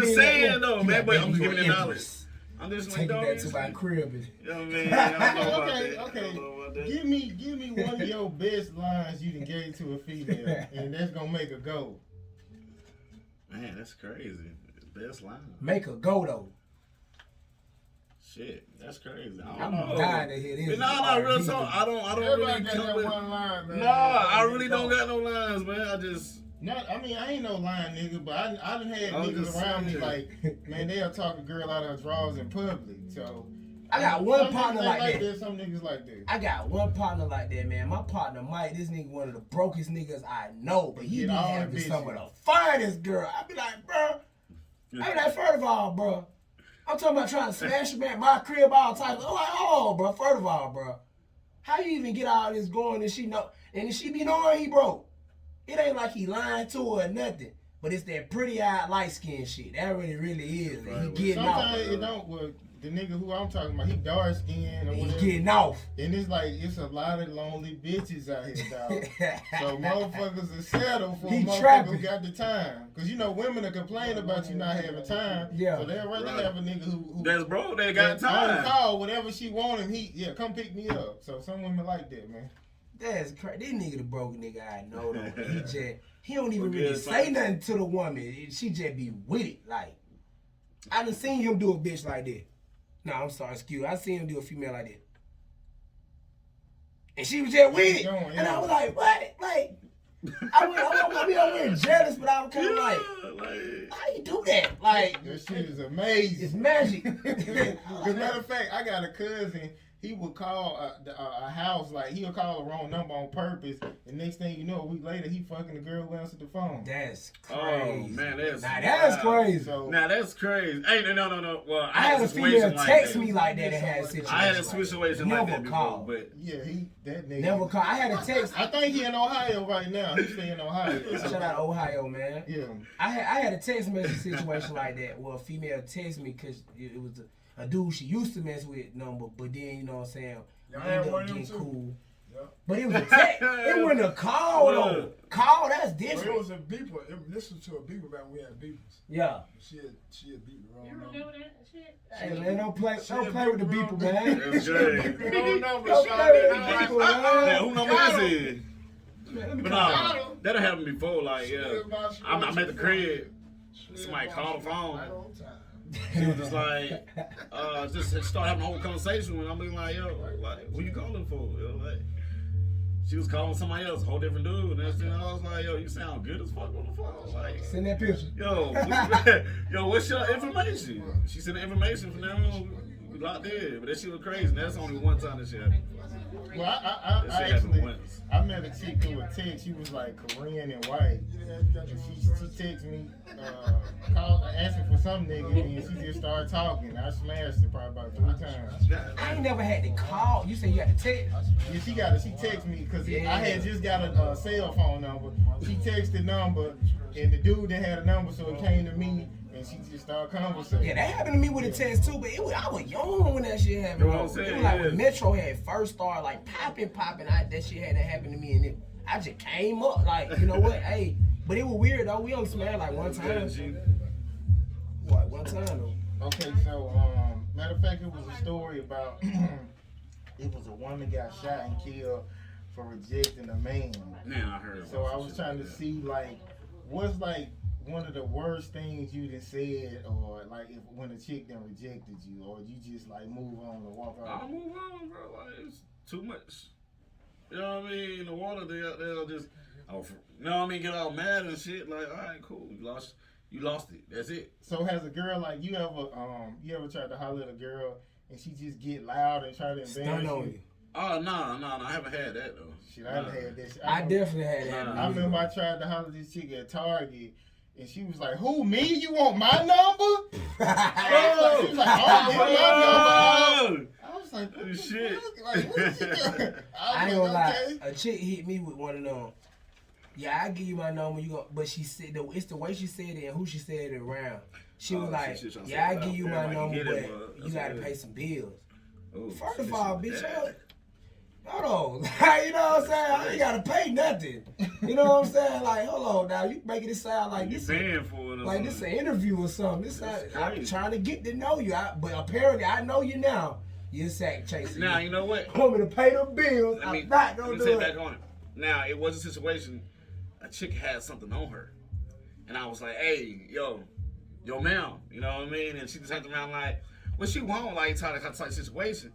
[SPEAKER 3] just saying though, man. But I'm just giving the knowledge. I'm just
[SPEAKER 2] taking that to my crib.
[SPEAKER 3] You know what I mean? I don't know about that.
[SPEAKER 1] Okay. Give me one of your best lines you can gave to a female, and that's gonna make her go.
[SPEAKER 3] Man, that's crazy. Best line.
[SPEAKER 2] Make her go though.
[SPEAKER 3] Shit, that's crazy.
[SPEAKER 2] I'm dying to hear this.
[SPEAKER 3] No, real talk. I don't really
[SPEAKER 4] got that one line, man.
[SPEAKER 3] No, I really don't got no lines, man.
[SPEAKER 1] I ain't no lying nigga, but I done had niggas around me like, man, they'll talk a girl out of her drawers in public. So
[SPEAKER 2] I got one partner like that.
[SPEAKER 1] Some niggas like that.
[SPEAKER 2] I got one partner like that, man. My partner Mike, this nigga one of the brokest niggas I know, but he be having some of the finest girl. I be like, bro. I be like, first of all, bro, I'm talking about trying to smash him at my crib all types. I'm like, oh, bro, first of all, bro, how you even get all this going and she know, and if she be knowing he broke? It ain't like he lying to her or nothing, but it's that pretty-eyed, light-skinned shit. That really is. Right. He getting off.
[SPEAKER 1] Sometimes it don't work. The nigga who I'm talking about, he dark skinned or whatever.
[SPEAKER 2] He getting off.
[SPEAKER 1] And it's like, it's a lot of lonely bitches out here, dog. So motherfuckers are settled for a motherfucker who got the time. Because, you know, women are complaining about you not having time.
[SPEAKER 2] Yeah.
[SPEAKER 1] So they'd rather have a nigga who
[SPEAKER 3] that's bro, they got time.
[SPEAKER 1] On call, whatever she want him, come pick me up. So some women like that, man.
[SPEAKER 2] That's crazy. This nigga the broke nigga I know, though. He don't even really say nothing to the woman. She just be with it. Like, I done seen him do a bitch like that. No, I'm sorry, excuse me. I seen him do a female like that. And she was just with it. And I was like, what? Like, I went jealous, but I was kind of like, how you do that? Like,
[SPEAKER 1] that shit is amazing.
[SPEAKER 2] It's magic.
[SPEAKER 1] Because matter of fact, I got a cousin. He would call a house, like he'll call the wrong number on purpose, and next thing you know, a week later, he fucking the girl who answered the phone.
[SPEAKER 2] That's crazy.
[SPEAKER 3] Oh man,
[SPEAKER 2] that's crazy.
[SPEAKER 3] So, that's crazy. Hey, no. Well,
[SPEAKER 2] I had a female text me like that and had a situation.
[SPEAKER 3] I had a situation like that before, but
[SPEAKER 1] yeah, that nigga
[SPEAKER 2] never called. I had a text.
[SPEAKER 1] I think he in Ohio right now. He stay in Ohio.
[SPEAKER 2] Shout out Ohio, man.
[SPEAKER 1] Yeah.
[SPEAKER 2] I had a text message situation like that where a female texted me because it was a dude she used to mess with number, but then, you know what I'm saying, we ended up getting cool. Yeah. But it was a text. It wasn't a call, though. Call, that's different.
[SPEAKER 4] It was a beeper. This was to a beeper back when we had beepers.
[SPEAKER 2] Yeah.
[SPEAKER 4] She had beat the wrong number.
[SPEAKER 5] You remember that shit?
[SPEAKER 2] Hey, man, don't play with the beeper, man.
[SPEAKER 3] That's great.
[SPEAKER 2] Don't play with the beeper, man.
[SPEAKER 3] Who number is it? But no, that'll happen before, like, yeah. I'm at the crib. Somebody called the phone. She was just like, just start having a whole conversation with me. I'm being like, yo, like, who you calling for? Yo, like, she was calling somebody else, a whole different dude. And that's, I was like, yo, you sound good as fuck on the phone. Like,
[SPEAKER 2] send that picture.
[SPEAKER 3] Yo, what's your information? She sent the information from now. We locked in, but that shit was crazy. And that's only one time that shit happened.
[SPEAKER 1] Well, I actually, I met a chick through a text. She was like Korean and white. And she texted me, asking for some nigga, and she just started talking. I smashed her probably about 3 times.
[SPEAKER 2] I ain't never had to call. You said you had to text?
[SPEAKER 1] Yeah, she texted me because I had just got a cell phone number. She texted the number, and the dude that had a number, so it came to me. And she just started conversating.
[SPEAKER 2] Yeah, that happened to me with the text too, but I was young when that shit happened. It was like when Metro had first started like popping, that shit hadn't happened to me, and I just came up like, you know what, hey. But it was weird though. We only smelled like one time. What? One time though.
[SPEAKER 1] Okay, so matter of fact, it was a story about it was a woman got shot and killed for rejecting a man.
[SPEAKER 3] Yeah, I heard.
[SPEAKER 1] So I was trying to see like what's like one of the worst things you done said, or like if when a chick done rejected you, or you just like move on or walk out.
[SPEAKER 3] I move on, bro. Like it's too much. You know what I mean? The water they'll just, you know what I mean? Get all mad and shit. Like, all right, cool. You You lost it. That's it.
[SPEAKER 1] So has a girl like you ever tried to holler at a girl and she just get loud and try to embarrass
[SPEAKER 2] Stun on you.
[SPEAKER 3] Oh no, I haven't had that though.
[SPEAKER 1] Shit, I done had that shit.
[SPEAKER 2] I definitely had that.
[SPEAKER 3] Nah.
[SPEAKER 1] I remember I tried to holler at this chick at Target, and she was like, "Who, me? You want my number?" She was like, "I don't want my number." I was like, "What the
[SPEAKER 3] Shit.
[SPEAKER 1] fuck? Like, what is she doing?"
[SPEAKER 2] I ain't
[SPEAKER 1] was
[SPEAKER 2] gonna
[SPEAKER 1] like,
[SPEAKER 2] lie.
[SPEAKER 1] "Okay."
[SPEAKER 2] A chick hit me with one of them. Yeah, I give you my number. You go, but she said it's the way she said it and who she said it around. She was like,
[SPEAKER 3] she trying to
[SPEAKER 2] "Yeah, I
[SPEAKER 3] say it
[SPEAKER 2] give you
[SPEAKER 3] loud.
[SPEAKER 2] my
[SPEAKER 3] Everybody
[SPEAKER 2] number,
[SPEAKER 3] can get it,
[SPEAKER 2] but
[SPEAKER 3] but
[SPEAKER 2] you gotta
[SPEAKER 3] that's
[SPEAKER 2] pay
[SPEAKER 3] it.
[SPEAKER 2] some bills."
[SPEAKER 3] Oh,
[SPEAKER 2] First of
[SPEAKER 3] shit,
[SPEAKER 2] all,
[SPEAKER 3] shit,
[SPEAKER 2] bitch,
[SPEAKER 3] yeah.
[SPEAKER 2] hold on. You know what I'm saying? I ain't gotta pay nothing. You know what I'm saying? Like, hold on now. You making it sound like
[SPEAKER 3] You
[SPEAKER 2] this.
[SPEAKER 3] paying for it? Or
[SPEAKER 2] Like this an interview or something. This
[SPEAKER 3] That's
[SPEAKER 2] I'm
[SPEAKER 3] crazy.
[SPEAKER 2] trying to get to know you. But apparently I know you now. You're sack chasing.
[SPEAKER 3] Now you know what?
[SPEAKER 2] Want me to pay them bills?
[SPEAKER 3] Let me,
[SPEAKER 2] I'm not
[SPEAKER 3] let
[SPEAKER 2] gonna
[SPEAKER 3] me
[SPEAKER 2] do
[SPEAKER 3] say
[SPEAKER 2] it.
[SPEAKER 3] back on it. Now it was a situation. A chick had something on her, and I was like, "Hey, yo, ma'am," you know what I mean? And she just turned around like, "What she want?" Like type situation.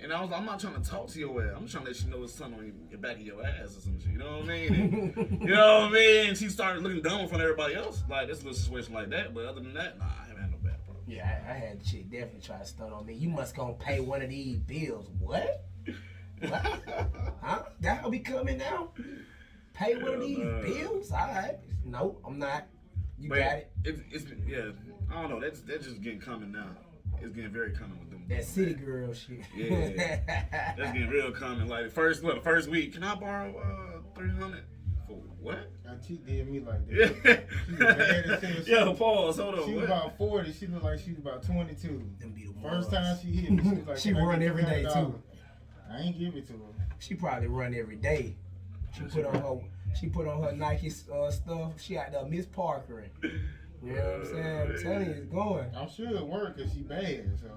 [SPEAKER 3] And I was like, "I'm not trying to talk to your ass. I'm just trying to let you know it's something on your back of your ass or some shit." You know what I mean? And, you know what I mean? And she started looking dumb in front of everybody else. Like this little situation like that. But other than that, nah, I haven't had no bad problem.
[SPEAKER 2] Yeah, I had a chick definitely try to stunt on me. You must gonna pay one of these bills. What? What? Huh? That how we coming now? Pay one of these
[SPEAKER 3] Hell no.
[SPEAKER 2] bills? All right. No, I'm not. You
[SPEAKER 3] But
[SPEAKER 2] got it.
[SPEAKER 3] It's yeah. I don't know. That's just getting common now. It's getting very common with them.
[SPEAKER 2] That city girl shit.
[SPEAKER 3] Yeah. That's getting real common. Like the first week, can I borrow $300 for what?
[SPEAKER 1] And she did me like that.
[SPEAKER 3] Yeah.
[SPEAKER 1] She was mad as hell.
[SPEAKER 3] Yo, pause. Hold on.
[SPEAKER 1] She was
[SPEAKER 3] What?
[SPEAKER 1] about 40. She looked like she was about 22.
[SPEAKER 2] Them be the
[SPEAKER 1] First
[SPEAKER 2] ones.
[SPEAKER 1] time she hit me, she was like,
[SPEAKER 2] She
[SPEAKER 1] "Can I
[SPEAKER 2] run
[SPEAKER 1] get
[SPEAKER 2] every day,
[SPEAKER 1] $300?"
[SPEAKER 2] too.
[SPEAKER 1] I ain't give it to her.
[SPEAKER 2] She probably run every day. She put on her Nike stuff. She out there Miss Parker. You know what I'm saying? I'm telling you, it's going.
[SPEAKER 1] I'm sure it worked because she bad. So,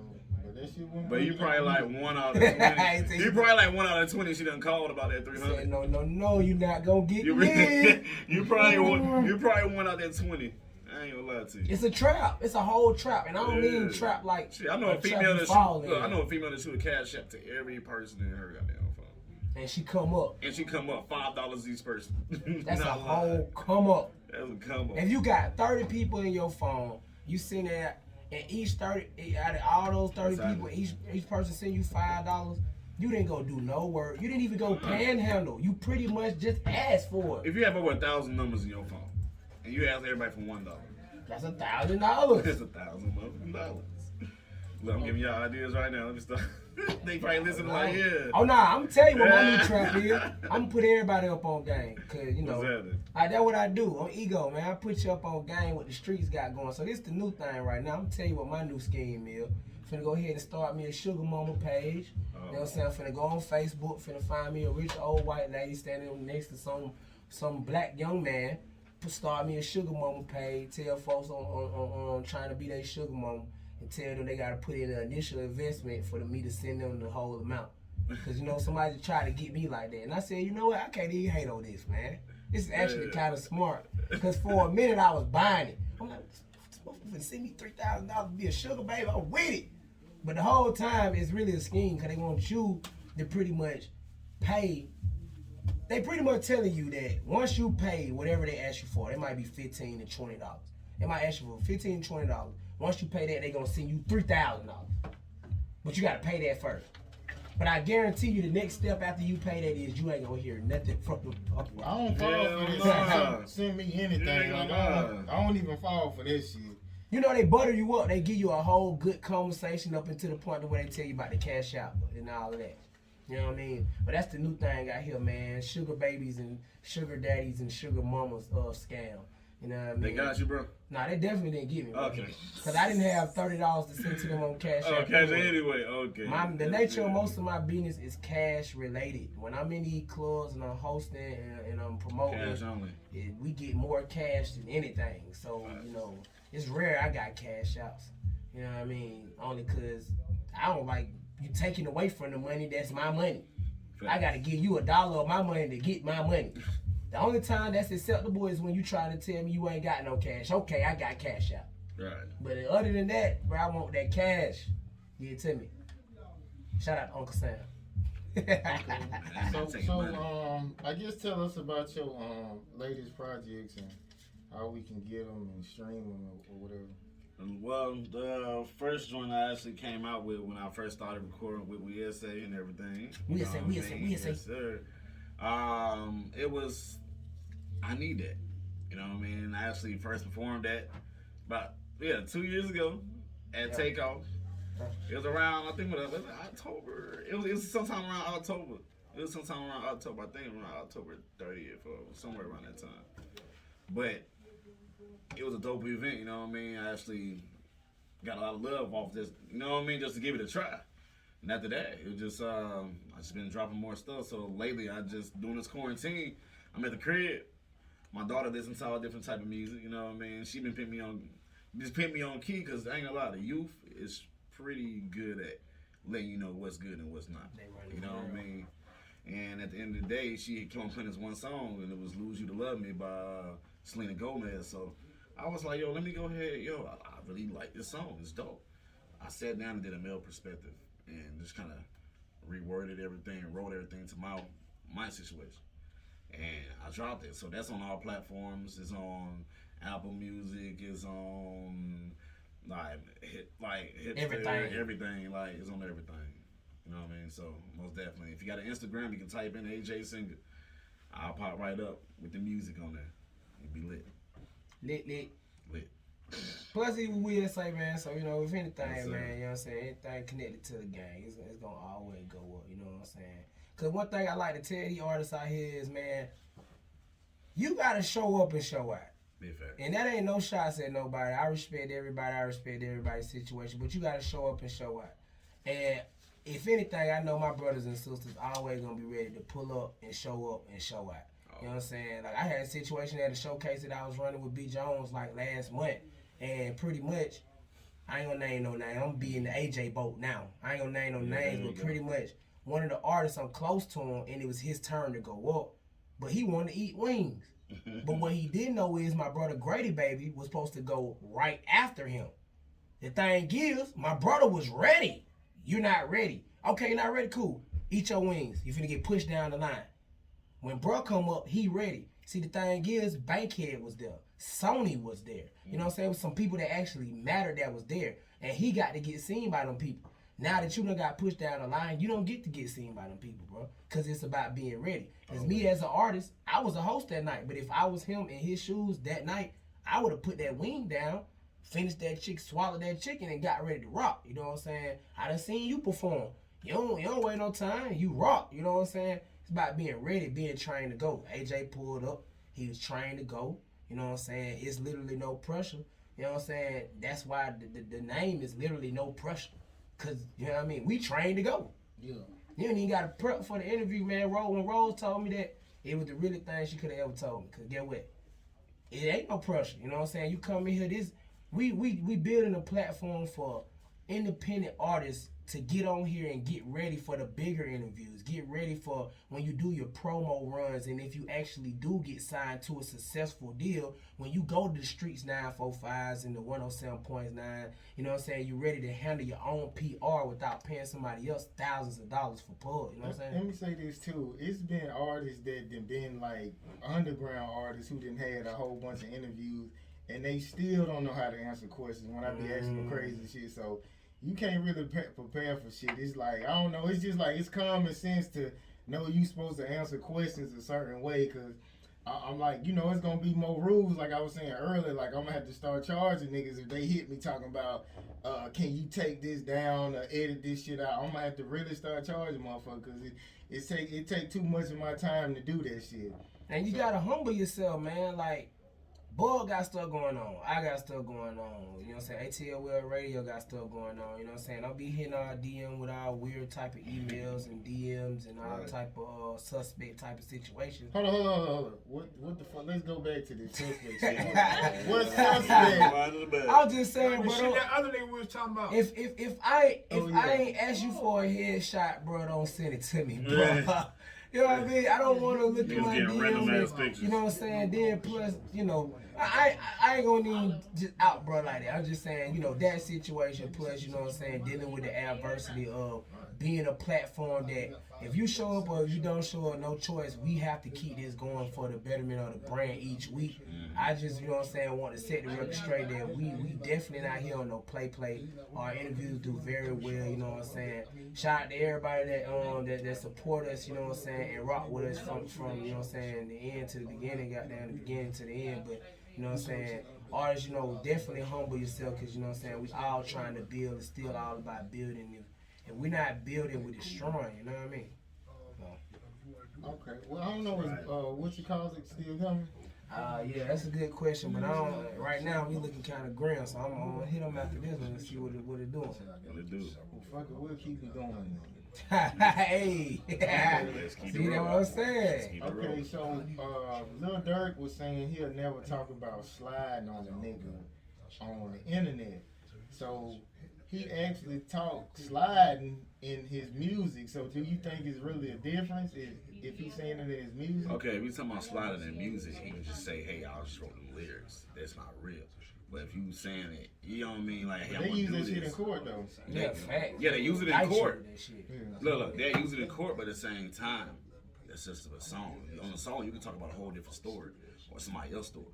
[SPEAKER 1] but that shit won't.
[SPEAKER 3] But you probably like 1 out of 20. You probably like 1 out of 20. She done called about that
[SPEAKER 2] Said,
[SPEAKER 3] 300.
[SPEAKER 2] no, you're not gonna get
[SPEAKER 3] You
[SPEAKER 2] me.
[SPEAKER 3] you probably 1 out that 20. I ain't gonna lie to you.
[SPEAKER 2] It's a trap. It's a whole trap, and I don't mean
[SPEAKER 3] Yeah.
[SPEAKER 2] trap like.
[SPEAKER 3] Shit, I know a
[SPEAKER 2] trap
[SPEAKER 3] female
[SPEAKER 2] you
[SPEAKER 3] that
[SPEAKER 2] fall in.
[SPEAKER 3] I know a female that shoot a cash app to every person in her goddamn phone,
[SPEAKER 2] And she come up.
[SPEAKER 3] and she come up $5 each person.
[SPEAKER 2] That's a
[SPEAKER 3] Not lying.
[SPEAKER 2] whole come up.
[SPEAKER 3] That's a come up.
[SPEAKER 2] If you got 30 people in your phone, you send that, and each 30 out of all those 30 people, each person send you $5. You didn't go do no work. You didn't even go panhandle. You pretty much just asked for it.
[SPEAKER 3] If you have over 1,000 numbers in your phone, and you ask everybody for $1,
[SPEAKER 2] That's $1,000.
[SPEAKER 3] that's $1,000 motherfucking dollars. Look, I'm giving y'all ideas right now. Let me start. They probably listening like, yeah.
[SPEAKER 2] Oh nah, I'm telling you what my new trap is. I'm gonna put everybody up on game, cause you know
[SPEAKER 3] What's that?
[SPEAKER 2] that's what I do. On ego, man. I put you up on game what the streets got going. So this the new thing right now. I'm telling you what my new scheme is. Finna go ahead and start me a Sugar Mama page. You know what I'm saying? Finna go on Facebook. Finna find me a rich old white lady standing next to some black young man. Start me a Sugar Mama page. Tell folks on trying to be their Sugar Mama. And tell them they gotta put in an initial investment for me to send them the whole amount. Cause you know somebody tried to get me like that, and I said, you know what, I can't even hate on this, man. This is actually kind of smart. Cause for a minute I was buying it. I'm like, this motherfucker send me $3,000 to be a sugar baby. I'm with it. But the whole time it's really a scheme, cause they want you to pretty much pay. They pretty much telling you that once you pay whatever they ask you for, it might be $15 to $20. They might ask you for $15 to $20. Once you pay that, they're gonna send you $3,000. But you gotta pay that first. But I guarantee you the next step after you pay that is you ain't gonna hear nothing from them.
[SPEAKER 1] I don't fall for this.
[SPEAKER 3] nah.
[SPEAKER 1] Send me anything.
[SPEAKER 3] Yeah,
[SPEAKER 1] Like,
[SPEAKER 3] nah.
[SPEAKER 1] I don't even fall for this shit.
[SPEAKER 2] You know, they butter you up. They give you a whole good conversation up until the point where they tell you about the cash out and all of that. You know what I mean? But that's the new thing out here, man. Sugar babies and sugar daddies and sugar mamas scam. You know what I mean?
[SPEAKER 3] They got you, bro.
[SPEAKER 2] Nah, they definitely didn't get me. Bro.
[SPEAKER 3] Okay.
[SPEAKER 2] Cause I didn't have $30 to send to them on cash
[SPEAKER 3] Oh,
[SPEAKER 2] out.
[SPEAKER 3] cash anyway. Okay.
[SPEAKER 2] The nature of most of my business is cash related. When I'm in these clubs and I'm hosting and I'm promoting,
[SPEAKER 3] Cash only.
[SPEAKER 2] we get more cash than anything. So, you know, it's rare I got cash outs. You know what I mean? Only cause I don't like you taking away from the money that's my money. I gotta give you $1 of my money to get my money. The only time that's acceptable is when you try to tell me you ain't got no cash. Okay, I got cash out.
[SPEAKER 3] Right.
[SPEAKER 2] But other than that, bro, I want that cash. Give it to me. Shout out to Uncle Sam.
[SPEAKER 1] So I guess tell us about your latest projects and how we can get them and stream them or whatever.
[SPEAKER 3] Well, the first joint I actually came out with when I first started recording with We SA and everything.
[SPEAKER 2] We SA.
[SPEAKER 3] Yes, sir. It was, I Need That. You know what I mean? I actually first performed that about 2 years ago at Takeoff. It was around, I think, was it October? It was sometime around October. I think around October 30th or somewhere around that time. But it was a dope event, you know what I mean? I actually got a lot of love off this, you know what I mean, just to give it a try. And after that, it was just, I just been dropping more stuff. So lately, I just, doing this quarantine, I'm at the crib. My daughter listens to all different type of music, you know what I mean? She been putting me on key, because I ain't gonna lie, the youth is pretty good at letting you know what's good and what's not. You know what I mean? And at the end of the day, she came on playing this one song, and it was Lose You to Love Me by Selena Gomez. So I was like, yo, let me go ahead. Yo, I really like this song. It's dope. I sat down and did a male perspective and just kind of reworded everything and wrote everything to my situation. And I dropped it. So that's on all platforms. It's on Apple Music. It's on everything. Like, it's on everything. You know what I mean? So most definitely. If you got an Instagram, you can type in AJ Singer. I'll pop right up with the music on there. It'll be lit. Lit.
[SPEAKER 2] Plus, even we SA, man. So, you know, if anything,
[SPEAKER 3] Yes,
[SPEAKER 2] man, you know what I'm saying, anything connected to the gang, it's going to always go up, you know what I'm saying? Because one thing I like to tell these artists out here is, man, you got to show up and show out.
[SPEAKER 3] Big fact.
[SPEAKER 2] And that ain't no shots at nobody. I respect everybody. I respect everybody's situation. But you got to show up and show out. And if anything, I know my brothers and sisters always going to be ready to pull up and show out. You know what I'm saying? Like, I had a situation at a showcase that I was running with B. Jones, like, last month. And pretty much, I ain't gonna name no name. I'm gonna be in the AJ boat now. I ain't gonna name no names, but pretty much, one of the artists, I'm close to him, and it was his turn to go up. But he wanted to eat wings. But what he didn't know is my brother Grady Baby was supposed to go right after him. The thing is, my brother was ready. You're not ready. Okay, you're not ready? Cool. Eat your wings. You finna get pushed down the line. When bro come up, he ready. See, the thing is, Bankhead was there. Sony was there. You know what I'm saying? With some people that actually mattered that was there. And he got to get seen by them people. Now that you done got pushed down the line, you don't get to get seen by them people, bro. Because it's about being ready. Because me as an artist, I was a host that night. But if I was him in his shoes that night, I would have put that wing down, finished that chicken, swallowed that chicken, and got ready to rock. You know what I'm saying? I done seen you perform. You don't wait no time. You rock. You know what I'm saying? It's about being ready, being trained to go. AJ pulled up. He was trained to go. You know what I'm saying? It's literally no pressure. You know what I'm saying? That's why the name is literally no pressure. Because, you know what I mean? We trained to go.
[SPEAKER 1] Yeah.
[SPEAKER 2] You ain't even got to prep for the interview, man. When Rose told me that, it was the really thing she could have ever told me. Because get what? It ain't no pressure. You know what I'm saying? You come in here, we building a platform for independent artists to get on here and get ready for the bigger interviews. Get ready for when you do your promo runs, and if you actually do get signed to a successful deal, when you go to the streets 945s and the 107.9, you know what I'm saying, you're ready to handle your own PR without paying somebody else thousands of dollars for pub. You know what I'm saying?
[SPEAKER 1] Let me say this too. It's been artists that done been like underground artists who done had a whole bunch of interviews, and they still don't know how to answer questions when I be asking them crazy shit. So you can't really prepare for shit. It's like, I don't know, it's just like, it's common sense to know you supposed to answer questions a certain way, because I'm like, you know, it's going to be more rules, like I was saying earlier, like I'm going to have to start charging niggas if they hit me talking about, can you take this down or edit this shit out. I'm going to have to really start charging motherfuckers, because it take too much of my time to do that shit.
[SPEAKER 2] And you got to humble yourself, man, like, Bug got stuff going on. I got stuff going on. You know what I'm saying? ATL World Radio got stuff going on. You know what I'm saying? I'll be hitting our DM with our weird type of emails and DMs and all type of suspect type of situations.
[SPEAKER 1] Hold on. What the fuck? Let's go back to this suspect shit. What suspect?
[SPEAKER 2] I was just saying, bro.
[SPEAKER 4] That other nigga we was talking about.
[SPEAKER 2] If I ain't ask you for a headshot, bro, don't send it to me, bro. You know what I mean? I don't want to look
[SPEAKER 3] He
[SPEAKER 2] at
[SPEAKER 3] was
[SPEAKER 2] my
[SPEAKER 3] getting random ass
[SPEAKER 2] DMs.
[SPEAKER 3] pictures.
[SPEAKER 2] You know what I'm saying? Then plus, you know, I ain't gonna even just out, bro, like that. I'm just saying, you know, that situation plus, you know what I'm saying, dealing with the adversity of being a platform that if you show up or if you don't show up, no choice. We have to keep this going for the betterment of the brand each week. I just, you know what I'm saying, want to set the record straight that we definitely not here on no play. Our interviews do very well, you know what I'm saying. Shout out to everybody that support us, you know what I'm saying, and rock with us from you know what I'm saying, the end to the beginning, goddamn the beginning to the end. But you know what I'm saying, artists, you know, definitely humble yourself because you know what I'm saying, we all trying to build. It's still all about building. If we're not building, we're destroying, you know what I mean?
[SPEAKER 1] Okay. Well, I don't know. What you call it still coming?
[SPEAKER 2] Yeah, that's a good question, but I don't. Right now, we looking kind of grim, so I'm gonna hit them after this one and see what it doing.
[SPEAKER 3] What it do?
[SPEAKER 1] Well, fuck it. We'll keep it going.
[SPEAKER 2] Hey,
[SPEAKER 3] Let's keep it
[SPEAKER 2] see that what I'm saying?
[SPEAKER 3] Keep it
[SPEAKER 1] Okay,
[SPEAKER 3] rolling.
[SPEAKER 1] so Lil Durk was saying he'll never talk about sliding on a nigga on the internet. So he actually talked sliding in his music. So do you think it's really a difference if he's saying it in his music?
[SPEAKER 3] Okay, if we talking about sliding in music, he can just say, "Hey, I just wrote the lyrics." That's not real. But if you saying it, you know what I mean? Like, hey,
[SPEAKER 1] They
[SPEAKER 3] I'm gonna
[SPEAKER 1] use
[SPEAKER 3] do
[SPEAKER 1] that shit in
[SPEAKER 3] this.
[SPEAKER 1] court though.
[SPEAKER 2] Yeah, fact.
[SPEAKER 3] Yeah, they use it in
[SPEAKER 2] I
[SPEAKER 3] court.
[SPEAKER 2] showed that shit.
[SPEAKER 3] Look, they use it in court, but at the same time, that's just a song. On a song, you can talk about a whole different story or somebody else's story.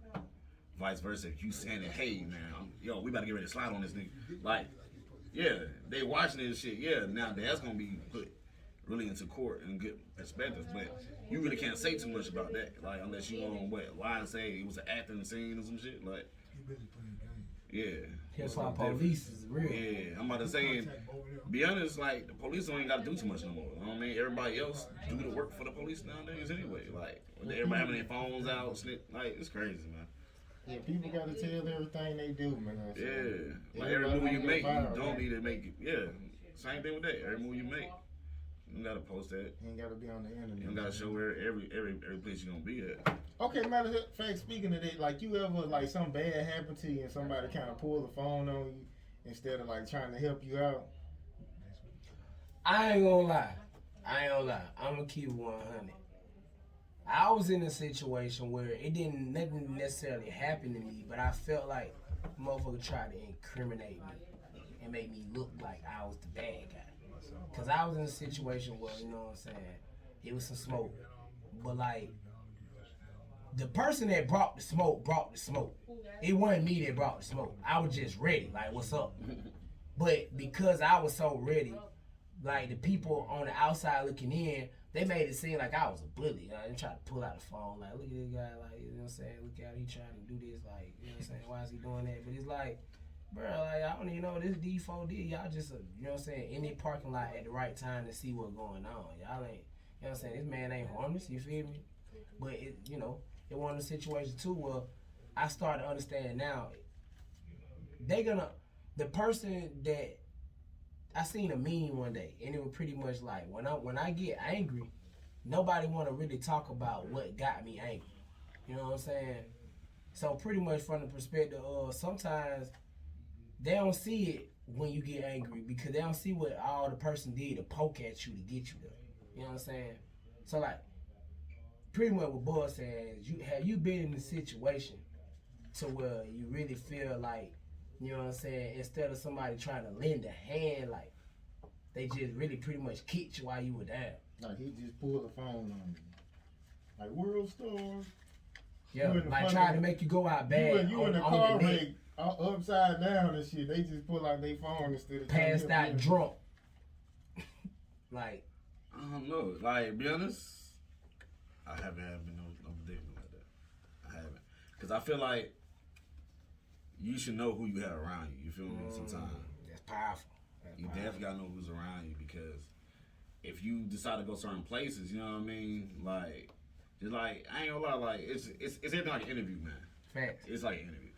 [SPEAKER 3] Vice versa, if you saying it, hey man, we about to get ready to slide on this nigga. Like, yeah, they watching this shit. Yeah, now that's gonna be put really into court and good perspective, but you really can't say too much about that. Like, unless you want lie and say it was an acting scene or some shit. Like, yeah.
[SPEAKER 2] Hip hop police is real.
[SPEAKER 3] Yeah, I'm about to say, be honest, like, the police don't even got to do too much no more. You know what I mean? Everybody else do the work for the police nowadays anyway. Like, with everybody having their phones out, like, it's crazy, man.
[SPEAKER 1] Yeah, people gotta tell everything they do, man. So
[SPEAKER 3] Yeah. Like, every movie you make, you don't need to make it. Yeah. Same thing with that. Every movie you make, you gotta post that.
[SPEAKER 1] You ain't gotta be on the internet.
[SPEAKER 3] You gotta show where every place you're gonna be at.
[SPEAKER 1] Okay, matter of fact, speaking of that, like you ever like something bad happened to you and somebody kind of pull the phone on you instead of like trying to help you out?
[SPEAKER 2] I ain't gonna lie. I'm gonna keep it 100. I was in a situation where nothing necessarily happened to me, but I felt like a motherfucker tried to incriminate me and make me look like I was the bad guy. Cause I was in a situation where, you know what I'm saying, it was some smoke. But like, the person that brought the smoke. It wasn't me that brought the smoke. I was just ready, like, what's up? But because I was so ready, like, the people on the outside looking in, they made it seem like I was a bully. They tried to pull out the phone, like, look at this guy, like, you know what I'm saying? Look at how he trying to do this, like, you know what I'm saying? Why is he doing that? But it's like, bro, like, I don't even know what this D4D. Y'all just, you know what I'm saying, in the parking lot at the right time to see what's going on. Y'all ain't, you know what I'm saying? This man ain't harmless, you feel me? But, it, you know, it one of the situations, too, where I started to understand now, the person that, I seen a meme one day, and it was pretty much like, when I get angry, nobody want to really talk about what got me angry. You know what I'm saying? So pretty much from the perspective of sometimes they don't see it when you get angry because they don't see what all the person did to poke at you to get you there. You know what I'm saying? So like, pretty much what Bud says, have you been in a situation to where you really feel like, you know what I'm saying, instead of somebody trying to lend a hand, like, they just really pretty much kicked you while you were down.
[SPEAKER 1] Like he just pulled the phone on me. Like World Star.
[SPEAKER 2] Yeah, like trying to make you go out bad.
[SPEAKER 1] You in the car wreck, upside down and shit. They just pull out their phone instead of
[SPEAKER 2] passed out drunk. Like,
[SPEAKER 3] I don't know. Like, be honest, I haven't had no predicament like that. I haven't. Because I feel like you should know who you have around you. You feel me? Sometimes.
[SPEAKER 2] That's powerful.
[SPEAKER 3] You definitely gotta know who's around you because if you decide to go certain places, you know what I mean? Like, just like, I ain't gonna lie, like, it's everything like an interview, man.
[SPEAKER 2] Facts.
[SPEAKER 3] It's like an interview.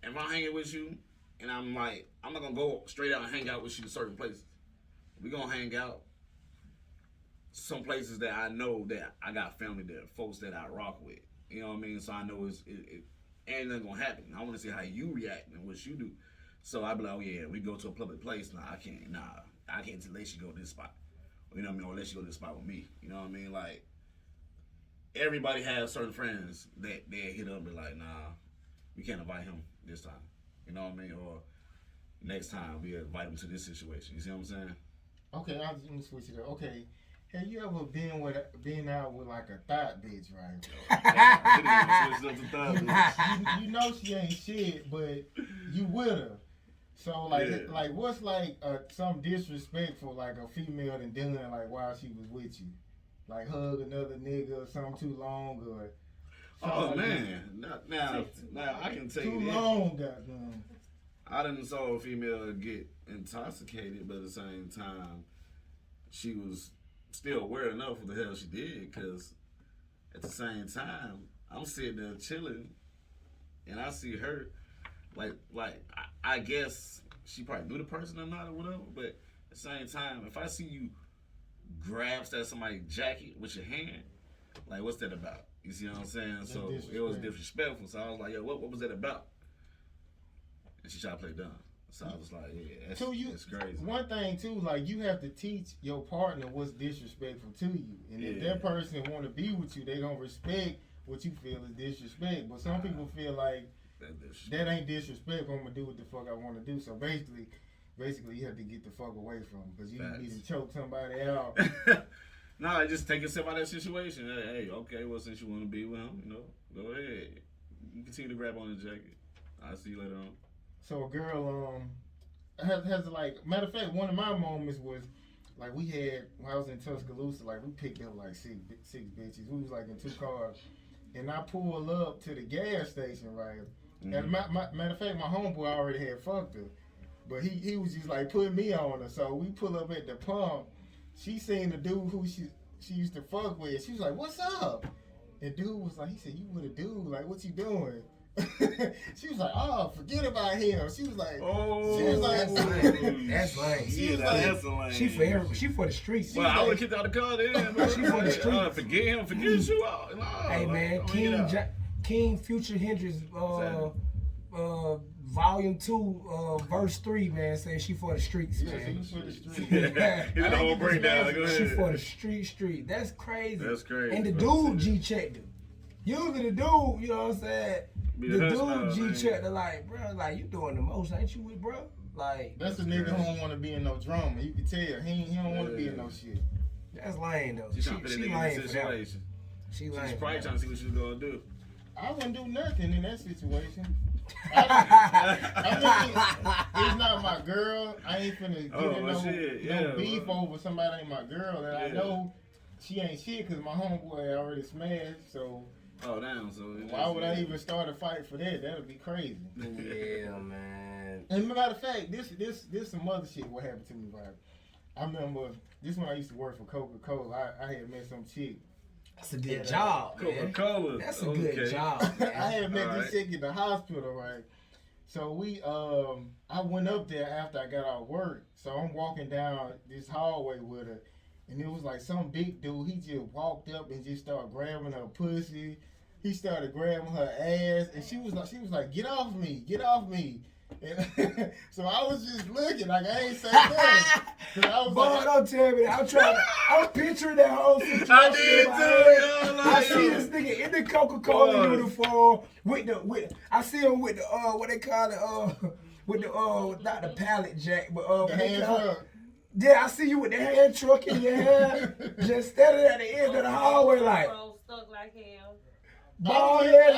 [SPEAKER 3] If I'm hanging with you and I'm like, I'm not gonna go straight out and hang out with you to certain places. We gonna hang out some places that I know that I got family there, folks that I rock with. You know what I mean? So I know it ain't nothing gonna happen. I wanna see how you react and what you do. So I be like, oh yeah, we go to a public place. I can't let you go to this spot. You know what I mean? Or let you go to the spot with me. You know what I mean? Like, everybody has certain friends that they hit up and be like, nah, we can't invite him this time. You know what I mean? Or next time we invite him to this situation. You see what I'm saying?
[SPEAKER 1] Okay, let me switch it up. Okay, have you ever been out with like a thought bitch, right? you know she ain't shit, but you with her. So like what's like some disrespectful like a female done done like while she was with you, like hug another nigga or something too long or.
[SPEAKER 3] Oh like man, now I can tell you that. Too
[SPEAKER 1] long, goddamn.
[SPEAKER 3] I didn't saw a female get intoxicated, but at the same time, she was still aware enough of the hell she did. Cause at the same time, I'm sitting there chilling, and I see her, like I guess she probably knew the person or not or whatever. But at the same time, if I see you grab somebody's jacket with your hand, like what's that about? You see what I'm saying? So it was disrespectful. So I was like, yo, what was that about? And she tried to play dumb. So I was like, yeah, that's crazy.
[SPEAKER 1] One thing too, like you have to teach your partner what's disrespectful to you. And if that person want to be with you, they don't respect what you feel is disrespect. But some people feel like that ain't disrespect. I'm gonna do what the fuck I want to do. So basically you have to get the fuck away from them because you need to choke somebody out.
[SPEAKER 3] No, just take yourself out of that situation. Hey, okay, well, since you want to be with him, you know, go ahead. You continue to grab on the jacket. I'll see you later on.
[SPEAKER 1] So a girl has like, matter of fact, one of my moments was like we had, when I was in Tuscaloosa, like we picked up like six bitches. We was like in 2 cars. And I pulled up to the gas station, right? Mm-hmm. And matter of fact, my homeboy already had fucked her. But he was just like putting me on her. So we pull up at the pump. She seen the dude who she used to fuck with. She was like, "What's up?" And dude was like, he said, "You with a dude? Like, what you doing?" She was like, "Oh, forget about him." She was like,
[SPEAKER 2] "Oh,
[SPEAKER 1] she was like,
[SPEAKER 2] that's lame."
[SPEAKER 1] She was like,
[SPEAKER 3] that's lame.
[SPEAKER 2] She for the streets.
[SPEAKER 3] Well, I would kick out the car then.
[SPEAKER 2] She for the streets.
[SPEAKER 3] Forget him. Forget you.
[SPEAKER 2] Hey man, King Future Hendrix, Volume 2, Verse 3, man, says she for the streets, man.
[SPEAKER 1] She for the streets.
[SPEAKER 3] He's the whole breakdown. Go ahead.
[SPEAKER 2] She for the street. That's crazy.
[SPEAKER 3] That's crazy.
[SPEAKER 2] And the dude G-checked her. Usually the dude, you know what I'm saying? The dude G-checked her like, bro, like, you doing the most, ain't you with, bro? Like,
[SPEAKER 1] that's a nigga who don't want to be in no drama. You can tell he don't want to be in no shit.
[SPEAKER 2] That's lame, though.
[SPEAKER 3] She
[SPEAKER 2] lame for that. She's
[SPEAKER 3] probably trying to see what she's going to do.
[SPEAKER 1] I wouldn't do nothing in that situation. I mean, it's not my girl. I ain't finna get in no beef over somebody ain't my girl. And I know she ain't shit because my homeboy already smashed. So
[SPEAKER 3] damn. So
[SPEAKER 1] why would I even start a fight for that? That'd be crazy.
[SPEAKER 2] Yeah, man.
[SPEAKER 1] And matter of fact, this some other shit. What happened to me, right? I remember this when I used to work for Coca-Cola. I had met some chick.
[SPEAKER 2] That's a good job, man.
[SPEAKER 3] Coca-Cola.
[SPEAKER 2] That's a good job, man.
[SPEAKER 1] I had met this chick in the hospital, right? So I went up there after I got out work. So I'm walking down this hallway with her, and it was like some big dude. He just walked up and just started grabbing her pussy. He started grabbing her ass, and she was like, "Get off me, get off me." And so I was just looking like I ain't saying nothing.
[SPEAKER 2] Don't tell me that. I'm picturing that whole situation.
[SPEAKER 3] I did too.
[SPEAKER 2] I see this nigga in the Coca-Cola uniform I see him with the what they call it with the not the pallet jack but
[SPEAKER 1] the hand truck.
[SPEAKER 2] Yeah, I see you with the hand truck in your hand, just standing at the end of the hallway like
[SPEAKER 5] stuck like hell.
[SPEAKER 2] Bald head,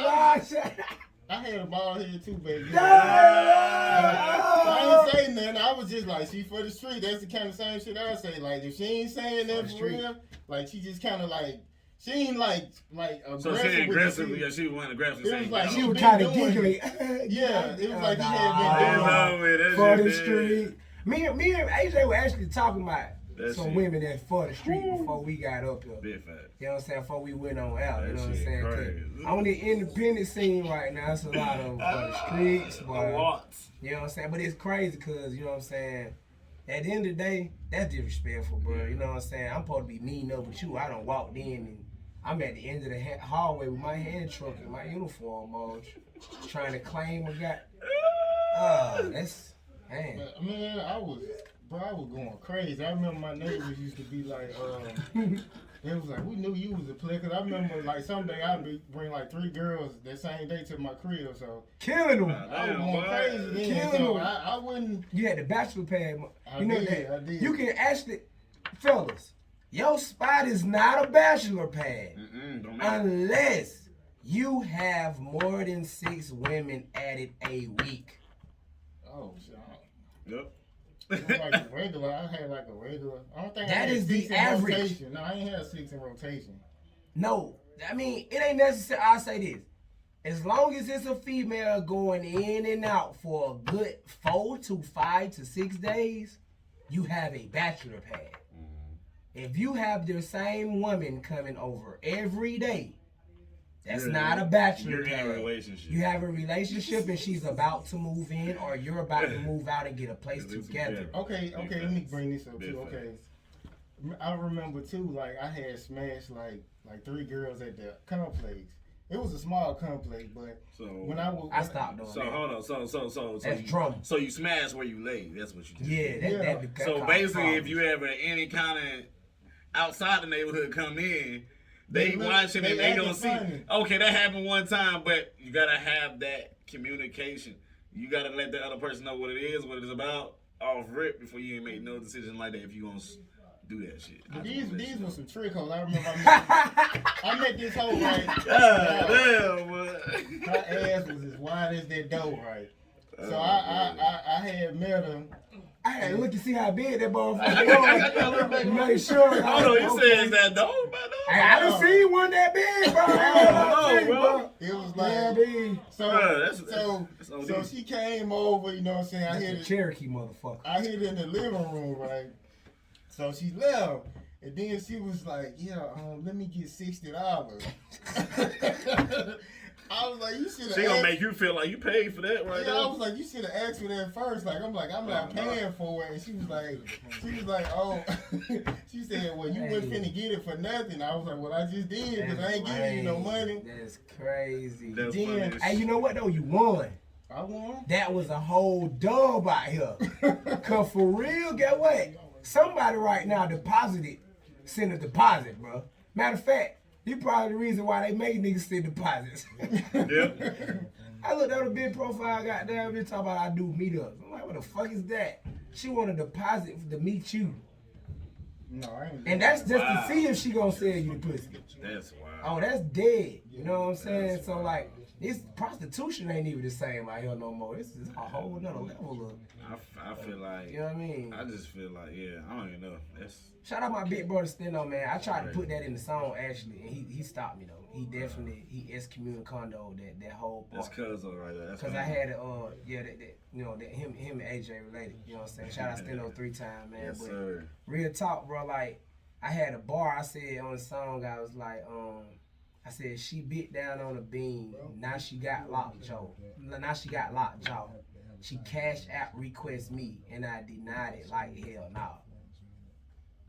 [SPEAKER 1] I had a bald head too, baby.
[SPEAKER 2] No!
[SPEAKER 1] I ain't saying nothing. I was just like, she for the street. That's the kind of same shit I say. Like, if she ain't saying that for real, like, she just kind of like, she ain't like aggressive.
[SPEAKER 3] So she ain't aggressive. Yeah, she wasn't aggressive.
[SPEAKER 1] It was like
[SPEAKER 2] she was kind of giggly.
[SPEAKER 1] Yeah, it was like he had been doing
[SPEAKER 2] for the street. Me and AJ were actually talking about some women that for the street before we got up here.
[SPEAKER 3] Big fact.
[SPEAKER 2] You know what I'm saying? Before we went on out. You know what I'm saying?
[SPEAKER 3] Crazy.
[SPEAKER 2] On the independent scene right now, it's a lot of for the streets. But, you know what I'm saying? But it's crazy because, you know what I'm saying? At the end of the day, that's disrespectful, bro. You know what I'm saying? I'm supposed to be meeting up with you. I done walked in and I'm at the end of the hallway with my hand truck and my uniform on, trying to claim a guy. That's, man.
[SPEAKER 1] Man, I was Bro, I was going crazy. I remember my neighbors used to be like, they was like, we knew you was a player. Cause I remember like someday I'd bring like 3 girls that same day to my crib. So
[SPEAKER 2] Killing them.
[SPEAKER 1] I was going crazy then.
[SPEAKER 2] Killing
[SPEAKER 1] So
[SPEAKER 2] them.
[SPEAKER 1] I wouldn't.
[SPEAKER 2] You had the bachelor pad.
[SPEAKER 1] I
[SPEAKER 2] You know
[SPEAKER 1] did,
[SPEAKER 2] that.
[SPEAKER 1] I did.
[SPEAKER 2] You can actually, fellas, your spot is not a bachelor pad
[SPEAKER 3] Don't matter.
[SPEAKER 2] unless you have more than 6 women at it a week.
[SPEAKER 1] Oh, shit.
[SPEAKER 3] Yep.
[SPEAKER 1] It was like a regular. I had like a regular. I don't think I
[SPEAKER 2] That
[SPEAKER 1] had
[SPEAKER 2] is the
[SPEAKER 1] 6 in
[SPEAKER 2] average.
[SPEAKER 1] rotation. No, I ain't had 6 in rotation.
[SPEAKER 2] No, I mean, it ain't necessary. I'll say this. As long as it's a female going in and out for a good 4 to 5 to 6 days, you have a bachelor pad. If you have the same woman coming over every day, that's not a bachelor
[SPEAKER 3] You're in
[SPEAKER 2] pad.
[SPEAKER 3] a relationship.
[SPEAKER 2] You have a relationship and she's about to move in, or you're about to move out and get a place together.
[SPEAKER 1] Okay, let me bring this up
[SPEAKER 3] Big
[SPEAKER 1] too.
[SPEAKER 3] facts.
[SPEAKER 1] Okay, I remember too. Like I had smashed like 3 girls at the complex. It was a small complex, but
[SPEAKER 3] So
[SPEAKER 1] when
[SPEAKER 2] I stopped doing
[SPEAKER 3] So
[SPEAKER 2] that.
[SPEAKER 3] hold on. So
[SPEAKER 2] That's
[SPEAKER 3] you,
[SPEAKER 2] drama.
[SPEAKER 3] So you smash where you lay. That's what you do.
[SPEAKER 2] Yeah,
[SPEAKER 1] Yeah.
[SPEAKER 2] that
[SPEAKER 3] So
[SPEAKER 2] causes
[SPEAKER 3] basically, if
[SPEAKER 2] problems.
[SPEAKER 3] you ever any kind of outside the neighborhood come in, they
[SPEAKER 1] look-
[SPEAKER 3] watching and they
[SPEAKER 1] acting
[SPEAKER 3] gonna see.
[SPEAKER 1] funny.
[SPEAKER 3] Okay, that happened one time, but you gotta have that communication. You gotta let the other person know what it is, what it's about, off rip before you make no decision like that. If you gonna do that shit.
[SPEAKER 1] But these were some trick holes. I remember I met this hoe right.
[SPEAKER 3] God damn, boy.
[SPEAKER 1] Her ass was as wide as that door, right? So I had met her.
[SPEAKER 2] I had to look to see how big that motherfucker was. Make sure.
[SPEAKER 3] Hold on, you said is that dope, man?
[SPEAKER 2] Hey, I done seen one that big, bro.
[SPEAKER 3] Oh, bro.
[SPEAKER 1] It was
[SPEAKER 2] Yeah,
[SPEAKER 1] like
[SPEAKER 2] big.
[SPEAKER 1] so.
[SPEAKER 3] Bruh, that's
[SPEAKER 1] So
[SPEAKER 3] OD.
[SPEAKER 1] she came over. You know what I'm saying? I
[SPEAKER 2] That's
[SPEAKER 1] hit
[SPEAKER 2] a
[SPEAKER 1] it.
[SPEAKER 2] Cherokee motherfucker.
[SPEAKER 1] I hit it in the living room, right? So she left, and then she was like, "Yeah, let me get $60." I was like, "You should have."
[SPEAKER 3] She gonna make you feel like you paid for that right
[SPEAKER 1] Yeah, I was
[SPEAKER 3] now.
[SPEAKER 1] like, "You should have asked for that first." Like, I'm not paying for it. And she was like, "Oh," she said, "Well, you wasn't finna get it for nothing." I was like, "Well, I just did because I ain't giving you no money."
[SPEAKER 2] That's crazy.
[SPEAKER 3] That's
[SPEAKER 1] Then-
[SPEAKER 3] funny as
[SPEAKER 2] Hey, you
[SPEAKER 3] shit.
[SPEAKER 2] know what though? You won.
[SPEAKER 1] I won.
[SPEAKER 2] That was a whole dub out here. Cause for real, get what? Somebody right now send a deposit, bro. Matter of fact, you probably the reason why they make niggas send deposits.
[SPEAKER 3] Yeah.
[SPEAKER 2] I looked at a big profile, goddamn, bitch talking about I do meetups. I'm like, what the fuck is that? She want a deposit to meet you.
[SPEAKER 1] No, I ain't.
[SPEAKER 2] And that's just
[SPEAKER 3] Wow.
[SPEAKER 2] to see if she gonna sell you the pussy.
[SPEAKER 3] That's wild.
[SPEAKER 2] Oh, that's dead. You know what I'm saying? So like, this prostitution ain't even the same out here no more. This is a whole nother level of,
[SPEAKER 3] I feel like
[SPEAKER 2] you know what I mean?
[SPEAKER 3] I just feel like I don't even know. That's
[SPEAKER 2] Shout out my big brother Steno, man. I tried to put that in the song actually, and he stopped me though. He excommunicated that whole
[SPEAKER 3] that's
[SPEAKER 2] part.
[SPEAKER 3] Cuzzo right there. That's
[SPEAKER 2] Cause I
[SPEAKER 3] funny.
[SPEAKER 2] had that him and AJ related. You know what I'm saying? Shout out Steno 3 times, man.
[SPEAKER 3] Yes,
[SPEAKER 2] But
[SPEAKER 3] sir.
[SPEAKER 2] real talk, bro. Like I had a bar. I said on the song, I was like, I said she bit down on a beam. Now she got lockjaw. Now she got lockjaw. She cash app request me, and I denied it like hell no.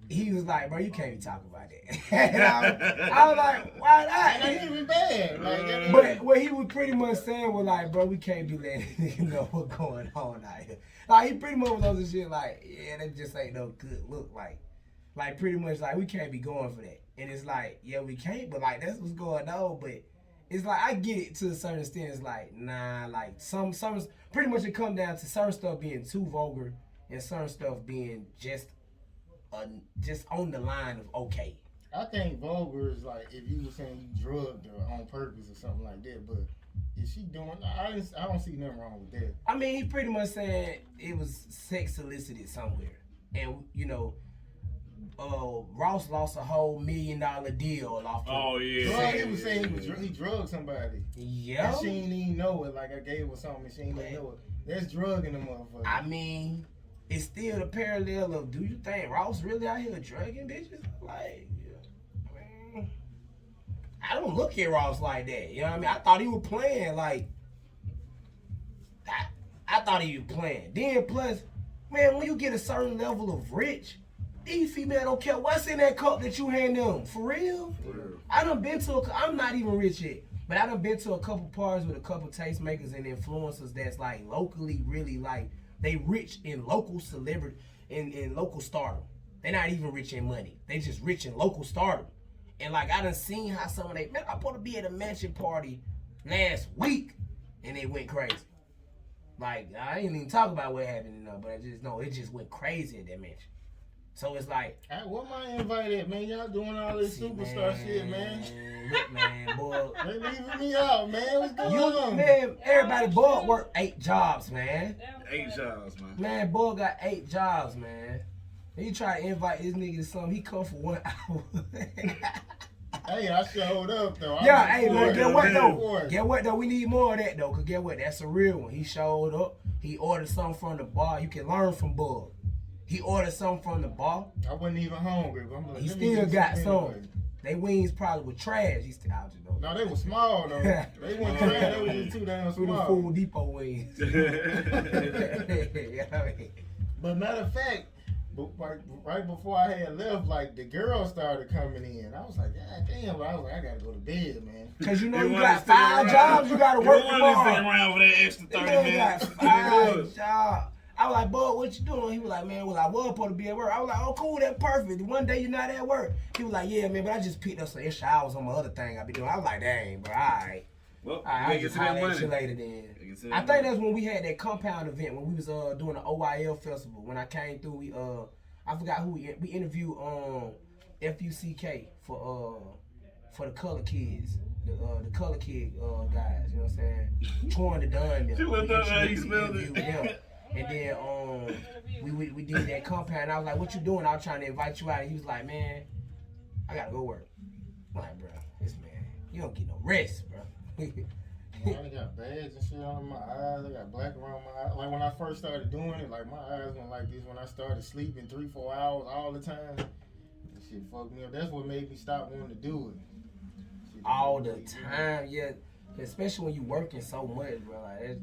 [SPEAKER 2] He was like, bro, you can't be talking about that. And I was like, why
[SPEAKER 1] That
[SPEAKER 2] not?
[SPEAKER 1] ain't even bad. Like, that
[SPEAKER 2] But what he was pretty much saying was like, bro, we can't be letting niggas know what's going on out here. Like he pretty much was on some shit like, yeah, that just ain't no good look. Like pretty much like we can't be going for that. And it's like, yeah, we can't, but like that's what's going on. But it's like I get it to a certain extent. It's like, nah, like some pretty much it come down to certain stuff being too vulgar and certain stuff being just on the line of okay.
[SPEAKER 1] I think vulgar is like if you were saying you drugged her on purpose or something like that. But is she doing? I don't see nothing wrong with that.
[SPEAKER 2] I mean, he pretty much saying it was sex solicited somewhere, and you know, Ross lost a whole $1 million deal off.
[SPEAKER 3] Oh yeah.
[SPEAKER 1] Drug, he was saying he drugged somebody.
[SPEAKER 2] Yeah.
[SPEAKER 1] And she ain't even know it. Like I gave her something and she ain't even know it. That's drugging the motherfucker.
[SPEAKER 2] I mean, it's still the parallel of, do you think Ross really out here drugging bitches? Like, I mean, I don't look at Ross like that. You know what I mean? I thought he was playing like. I thought he was playing. Then plus, man, when you get a certain level of rich, these females don't care what's in that cup that you hand them. For real? I done been to I'm not even rich yet, but I done been to a couple parties with a couple tastemakers and influencers that's like locally really like, they rich in local celebrity. in local stardom. They're not even rich in money. They just rich in local stardom. And like I done seen how some of they, man, I'm supposed to be at a mansion party last week and they went crazy. Like I ain't even talk about what happened, but I just know it just went crazy at that mansion. So it's like,
[SPEAKER 1] hey, what my invite at, man? Y'all doing all this superstar shit, man.
[SPEAKER 2] Look, man, boy.
[SPEAKER 1] They leaving me out, man. What's going on?
[SPEAKER 2] Man, everybody, boy, work 8 jobs, man.
[SPEAKER 3] 8 jobs, man.
[SPEAKER 2] Man, boy got 8 jobs, man. And you try to invite this nigga to something, he come for 1 hour.
[SPEAKER 1] Hey, I showed up though.
[SPEAKER 2] Yeah, hey, man,
[SPEAKER 3] get what
[SPEAKER 2] though? Get what though? We need more of that though, cause get what? That's a real one. He showed up. He ordered something from the bar. You can learn from Bug. He ordered something from the bar.
[SPEAKER 1] I wasn't even hungry. But I'm like,
[SPEAKER 2] He
[SPEAKER 1] let me
[SPEAKER 2] still
[SPEAKER 1] get
[SPEAKER 2] got
[SPEAKER 1] some anyway.
[SPEAKER 2] some. They wings probably were trash. He still out though.
[SPEAKER 1] No, they were small though. They weren't trash. They were just too damn
[SPEAKER 2] Through the
[SPEAKER 1] small.
[SPEAKER 2] Food Depot wings. You know what I mean?
[SPEAKER 1] But matter of fact, right before I had left, like the girls started coming in. I was like, God damn! But I was like, I gotta go to bed, man.
[SPEAKER 2] Cause you know
[SPEAKER 3] You
[SPEAKER 2] you
[SPEAKER 3] wanna
[SPEAKER 2] got
[SPEAKER 3] stick
[SPEAKER 2] 5
[SPEAKER 3] around.
[SPEAKER 2] jobs. You gotta work
[SPEAKER 3] You want to stick
[SPEAKER 2] tomorrow.
[SPEAKER 3] around for that extra 30
[SPEAKER 2] Man
[SPEAKER 3] minutes.
[SPEAKER 2] got 5 jobs. I was like, Bud, what you doing? He was like, man, well, I was supposed to be at work. I was like, oh, cool, that's perfect. One day you're not at work. He was like, yeah, man, but I just picked up some extra hours on my other thing I be doing. I was like, dang, bro, all right.
[SPEAKER 3] Well,
[SPEAKER 2] I'll
[SPEAKER 3] you
[SPEAKER 2] just
[SPEAKER 3] get to
[SPEAKER 2] holler
[SPEAKER 3] that
[SPEAKER 2] at you
[SPEAKER 3] money.
[SPEAKER 2] later then.
[SPEAKER 3] You get to that
[SPEAKER 2] I think
[SPEAKER 3] money.
[SPEAKER 2] that's when we had that compound event when we was doing the OYL festival. When I came through, we I forgot who we interviewed FUCK for the color kids, the color kid guys. You know what I'm saying? Troy the Dunn.
[SPEAKER 3] She looked up how you spelled it.
[SPEAKER 2] And then we did that compound. I was like, what you doing? I was trying to invite you out. And he was like, man, I gotta go work. I'm like, bro, this man, you don't get no rest, bro.
[SPEAKER 1] Man, I got bags and shit on my eyes. I got black around my eyes. Like when I first started doing it, like my eyes went like this when I started sleeping 3-4 hours all the time. That shit fucked me up. That's what made me stop wanting to do it. Shit,
[SPEAKER 2] All the time, yeah. Especially when you working so much, bro. Like that's,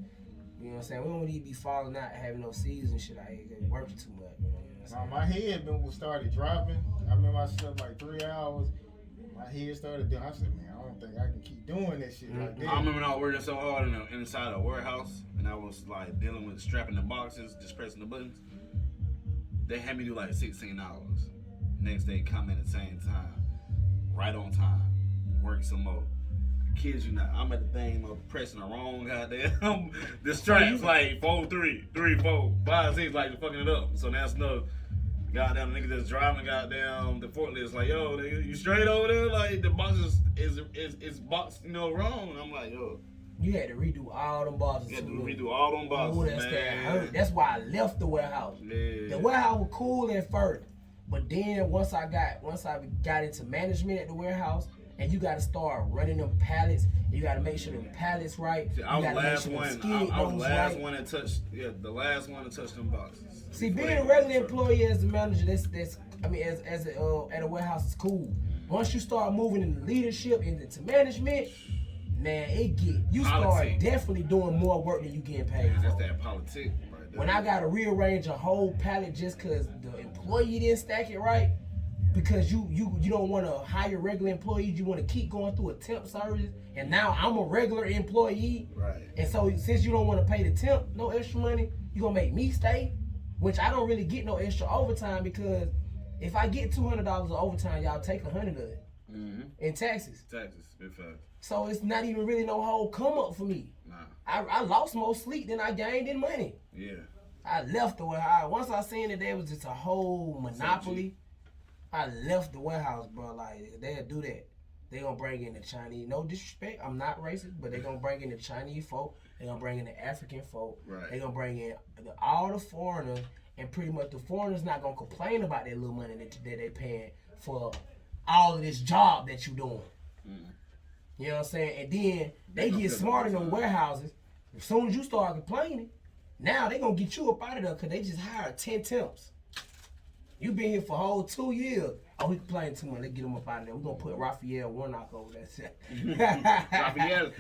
[SPEAKER 2] you know what I'm saying? We don't need to be falling out, having no seeds and shit out here. 'Cause we working too much, bro. You know what I'm saying?
[SPEAKER 1] My head started dropping. I remember I slept like 3 hours. My head started doing. I said, man, I don't think I can keep doing this shit like that.
[SPEAKER 3] I remember when I was working so hard inside a warehouse, and I was like dealing with strapping the boxes, just pressing the buttons. They had me do like 16 hours. Next day, come in at the same time, right on time, work some more. I kid you not, I'm at the thing, I'm pressing the wrong goddamn. The straps like 4, 3, 3, 4, 5, 6, like fucking it up. So that's no. Goddamn nigga that's driving goddamn the forklift like, yo, nigga, you straight over there? Like the box is boxed, you know, wrong. I'm like, yo.
[SPEAKER 2] You had to redo all them boxes.
[SPEAKER 3] You had to
[SPEAKER 2] too.
[SPEAKER 3] redo all them boxes,
[SPEAKER 2] Ooh, that's
[SPEAKER 3] man.
[SPEAKER 2] that hurt. That's why I left the warehouse.
[SPEAKER 3] Yeah.
[SPEAKER 2] The warehouse was cool at first, but then once I got into management at the warehouse, and you got to start running them pallets. You got to make sure them pallets right.
[SPEAKER 3] See, I was the last one. I was the last
[SPEAKER 2] right.
[SPEAKER 3] one that touched. Yeah, the last one to touch them boxes.
[SPEAKER 2] See, being a regular employee as a manager, that's I mean, as at a warehouse is cool. Once you start moving into leadership and into management, man, you start definitely doing more work than you getting paid.
[SPEAKER 3] That's
[SPEAKER 2] for.
[SPEAKER 3] that politic right there.
[SPEAKER 2] When I got to rearrange a whole pallet just because the employee didn't stack it right, because you don't want to hire regular employees, you want to keep going through a temp service, and now I'm a regular employee,
[SPEAKER 3] Right.
[SPEAKER 2] and so since you don't want to pay the temp no extra money, you gonna make me stay, which I don't really get no extra overtime, because if I get $200 of overtime, y'all take 100 of it in taxes.
[SPEAKER 3] Texas, big facts.
[SPEAKER 2] So it's not even really no whole come up for me.
[SPEAKER 3] Nah.
[SPEAKER 2] I lost more sleep than I gained in money.
[SPEAKER 3] Yeah.
[SPEAKER 2] I left the warehouse. Once I seen that there was just a whole monopoly, I left the warehouse, bro. Like, they'll do that. They gonna bring in the Chinese. No disrespect, I'm not racist, but they gonna bring in the Chinese folk. They gonna bring in the African folk.
[SPEAKER 3] Right.
[SPEAKER 2] They gonna bring in all the foreigners, and pretty much the foreigners not gonna complain about that little money that they paying for all of this job that you doing. You know what I'm saying? And then they get smart in them warehouses. As soon as you start complaining, now they gonna get you up out of there because they just hired 10 temps. You been here for a whole 2 years. Oh, he complaining too much. Let's get him up out of there. We're gonna put Raphael Warnock over that shit.
[SPEAKER 3] Raphael.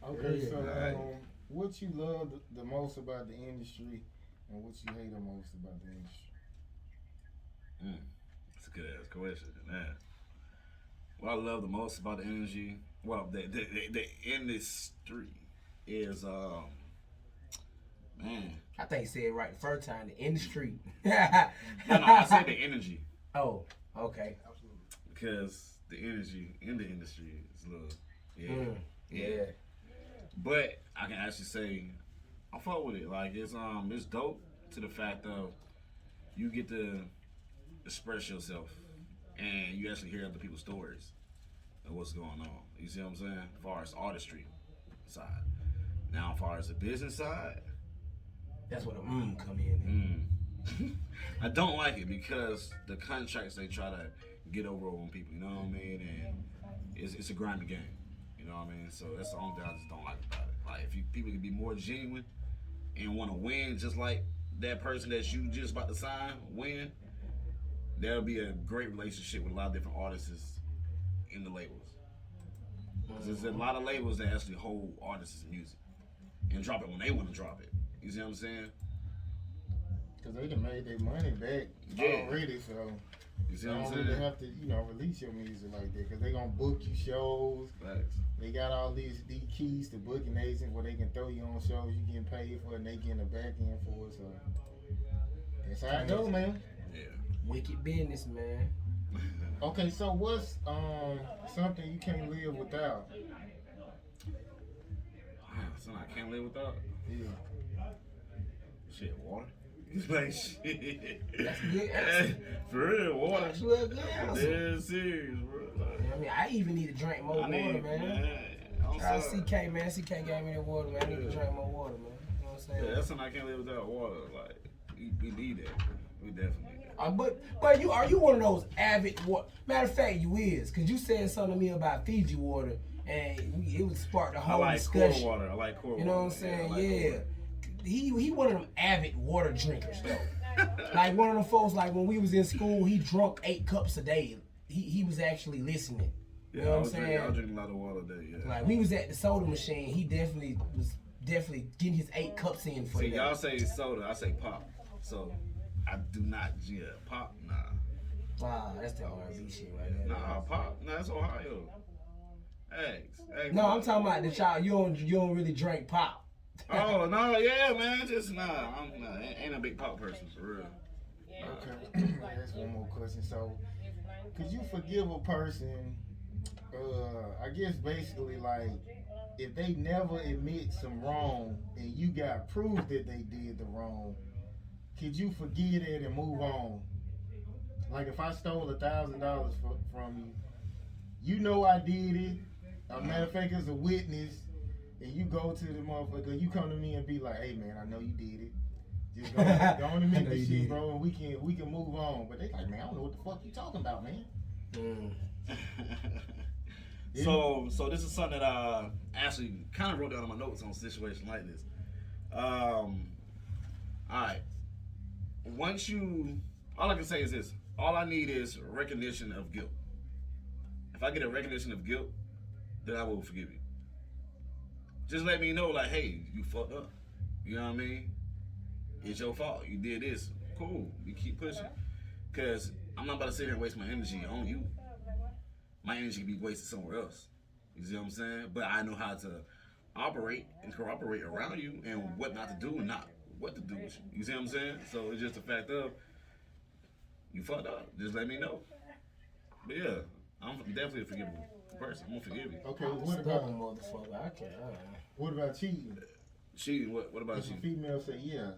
[SPEAKER 1] Okay, so
[SPEAKER 3] Alright.
[SPEAKER 1] what you love the most about the industry, and what you hate the most about the industry?
[SPEAKER 3] That's a good ass question, man. What I love the most about the industry, the industry is, man,
[SPEAKER 2] I think he said it right the first time. The industry.
[SPEAKER 3] No, I said the energy.
[SPEAKER 2] Oh, okay.
[SPEAKER 4] Absolutely.
[SPEAKER 3] Because the energy in the industry is a little,
[SPEAKER 2] Yeah.
[SPEAKER 3] But I can actually say I fuck with it. Like it's dope to the fact of you get to express yourself and you actually hear other people's stories of what's going on. You see what I'm saying? As far as artistry side. Now, as far as the business side,
[SPEAKER 2] That's where the come in.
[SPEAKER 3] I don't like it because the contracts they try to get over on people. You know what I mean? And it's a grimy game. You know what I mean? So that's the only thing I just don't like about it. Like if people can be more genuine and want to win, just like that person that you just about to sign win, that'll be a great relationship with a lot of different artists in the labels. There's a lot of labels that actually hold artists' music and drop it when they want to drop it. You see what I'm saying?
[SPEAKER 1] Because they done made their money back already, so
[SPEAKER 3] You see
[SPEAKER 1] you
[SPEAKER 3] what I'm
[SPEAKER 1] don't
[SPEAKER 3] saying?
[SPEAKER 1] really have to, release your music like that. Because they going to book you shows.
[SPEAKER 3] Facts.
[SPEAKER 1] They got all these keys to booking agents where they can throw you on shows you getting paid for and they getting a back end for it. So that's how it go, man.
[SPEAKER 3] Yeah.
[SPEAKER 2] Wicked business, man.
[SPEAKER 1] Okay, so what's something you can't live without?
[SPEAKER 3] Something I can't live without.
[SPEAKER 1] Yeah.
[SPEAKER 3] Shit, water. Like shit.
[SPEAKER 2] That's a good answer.
[SPEAKER 3] For real, water.
[SPEAKER 2] Actually, a good answer.
[SPEAKER 3] Dead serious, bro.
[SPEAKER 2] I mean, I even need to drink more water, man.
[SPEAKER 3] I'm
[SPEAKER 2] Shout out
[SPEAKER 3] sorry.
[SPEAKER 2] CK, man. CK gave me that water, man. I need to drink more water, man. You know what I'm saying?
[SPEAKER 3] Yeah, that's something I can't live without water. Like we need that. We definitely need that.
[SPEAKER 2] But are you one of those avid water? Matter of fact, you is, cause you said something to me about Fiji water, and it would spark the
[SPEAKER 3] I
[SPEAKER 2] whole
[SPEAKER 3] like
[SPEAKER 2] discussion.
[SPEAKER 3] core water. I like core water.
[SPEAKER 2] You know what I'm saying?
[SPEAKER 3] I like core
[SPEAKER 2] Yeah.
[SPEAKER 3] water.
[SPEAKER 2] He one of them avid water drinkers though. Like one of them folks. Like when we was in school, he drunk 8 cups a day. He was actually listening. You
[SPEAKER 3] Yeah,
[SPEAKER 2] know
[SPEAKER 3] I
[SPEAKER 2] what
[SPEAKER 3] was
[SPEAKER 2] I'm
[SPEAKER 3] drinking. I
[SPEAKER 2] saying?
[SPEAKER 3] was drinking a lot of water a day. Yeah.
[SPEAKER 2] Like we was at the soda machine. He definitely was getting his 8 cups in for
[SPEAKER 3] See,
[SPEAKER 2] the
[SPEAKER 3] y'all
[SPEAKER 2] day.
[SPEAKER 3] say soda. I say pop. So I do not. Yeah, pop. Nah.
[SPEAKER 2] Wow, that's the R&B shit right there.
[SPEAKER 3] Nah, pop. Nah, that's Ohio. Eggs.
[SPEAKER 2] No, I'm talking about the child. You don't really drink pop.
[SPEAKER 3] Oh no, yeah, man. Just ain't a big pop person for real.
[SPEAKER 1] Okay. That's one more question. So, could you forgive a person? I guess basically like if they never admit some wrong and you got proof that they did the wrong, could you forget it and move on? Like if I stole $1,000 from you, you know I did it. Matter of fact, as a witness, and you go to the motherfucker, you come to me and be like, "Hey man, I know you did it. Just go on and admit this shit, bro, and we can move on." But they like, "Man, I don't know what the fuck you talking about, man."
[SPEAKER 3] So this is something that I actually kind of wrote down in my notes on a situation like this. All right. All I can say is this. All I need is recognition of guilt. If I get a recognition of guilt, then I will forgive you. Just let me know, like, hey, you fucked up. You know what I mean? It's your fault. You did this. Cool. You keep pushing. Because I'm not about to sit here and waste my energy on you. My energy can be wasted somewhere else. You see what I'm saying? But I know how to operate and cooperate around you and what not to do and not what to do with you. You see what I'm saying? So it's just a fact of you fucked up. Just let me know. But yeah, I'm definitely a forgivable person. I'm gonna forgive you.
[SPEAKER 1] Okay, what about
[SPEAKER 2] motherfucker? I can't.
[SPEAKER 1] what about cheating?
[SPEAKER 3] Cheating? What about
[SPEAKER 1] If a
[SPEAKER 3] you?
[SPEAKER 1] female say yeah,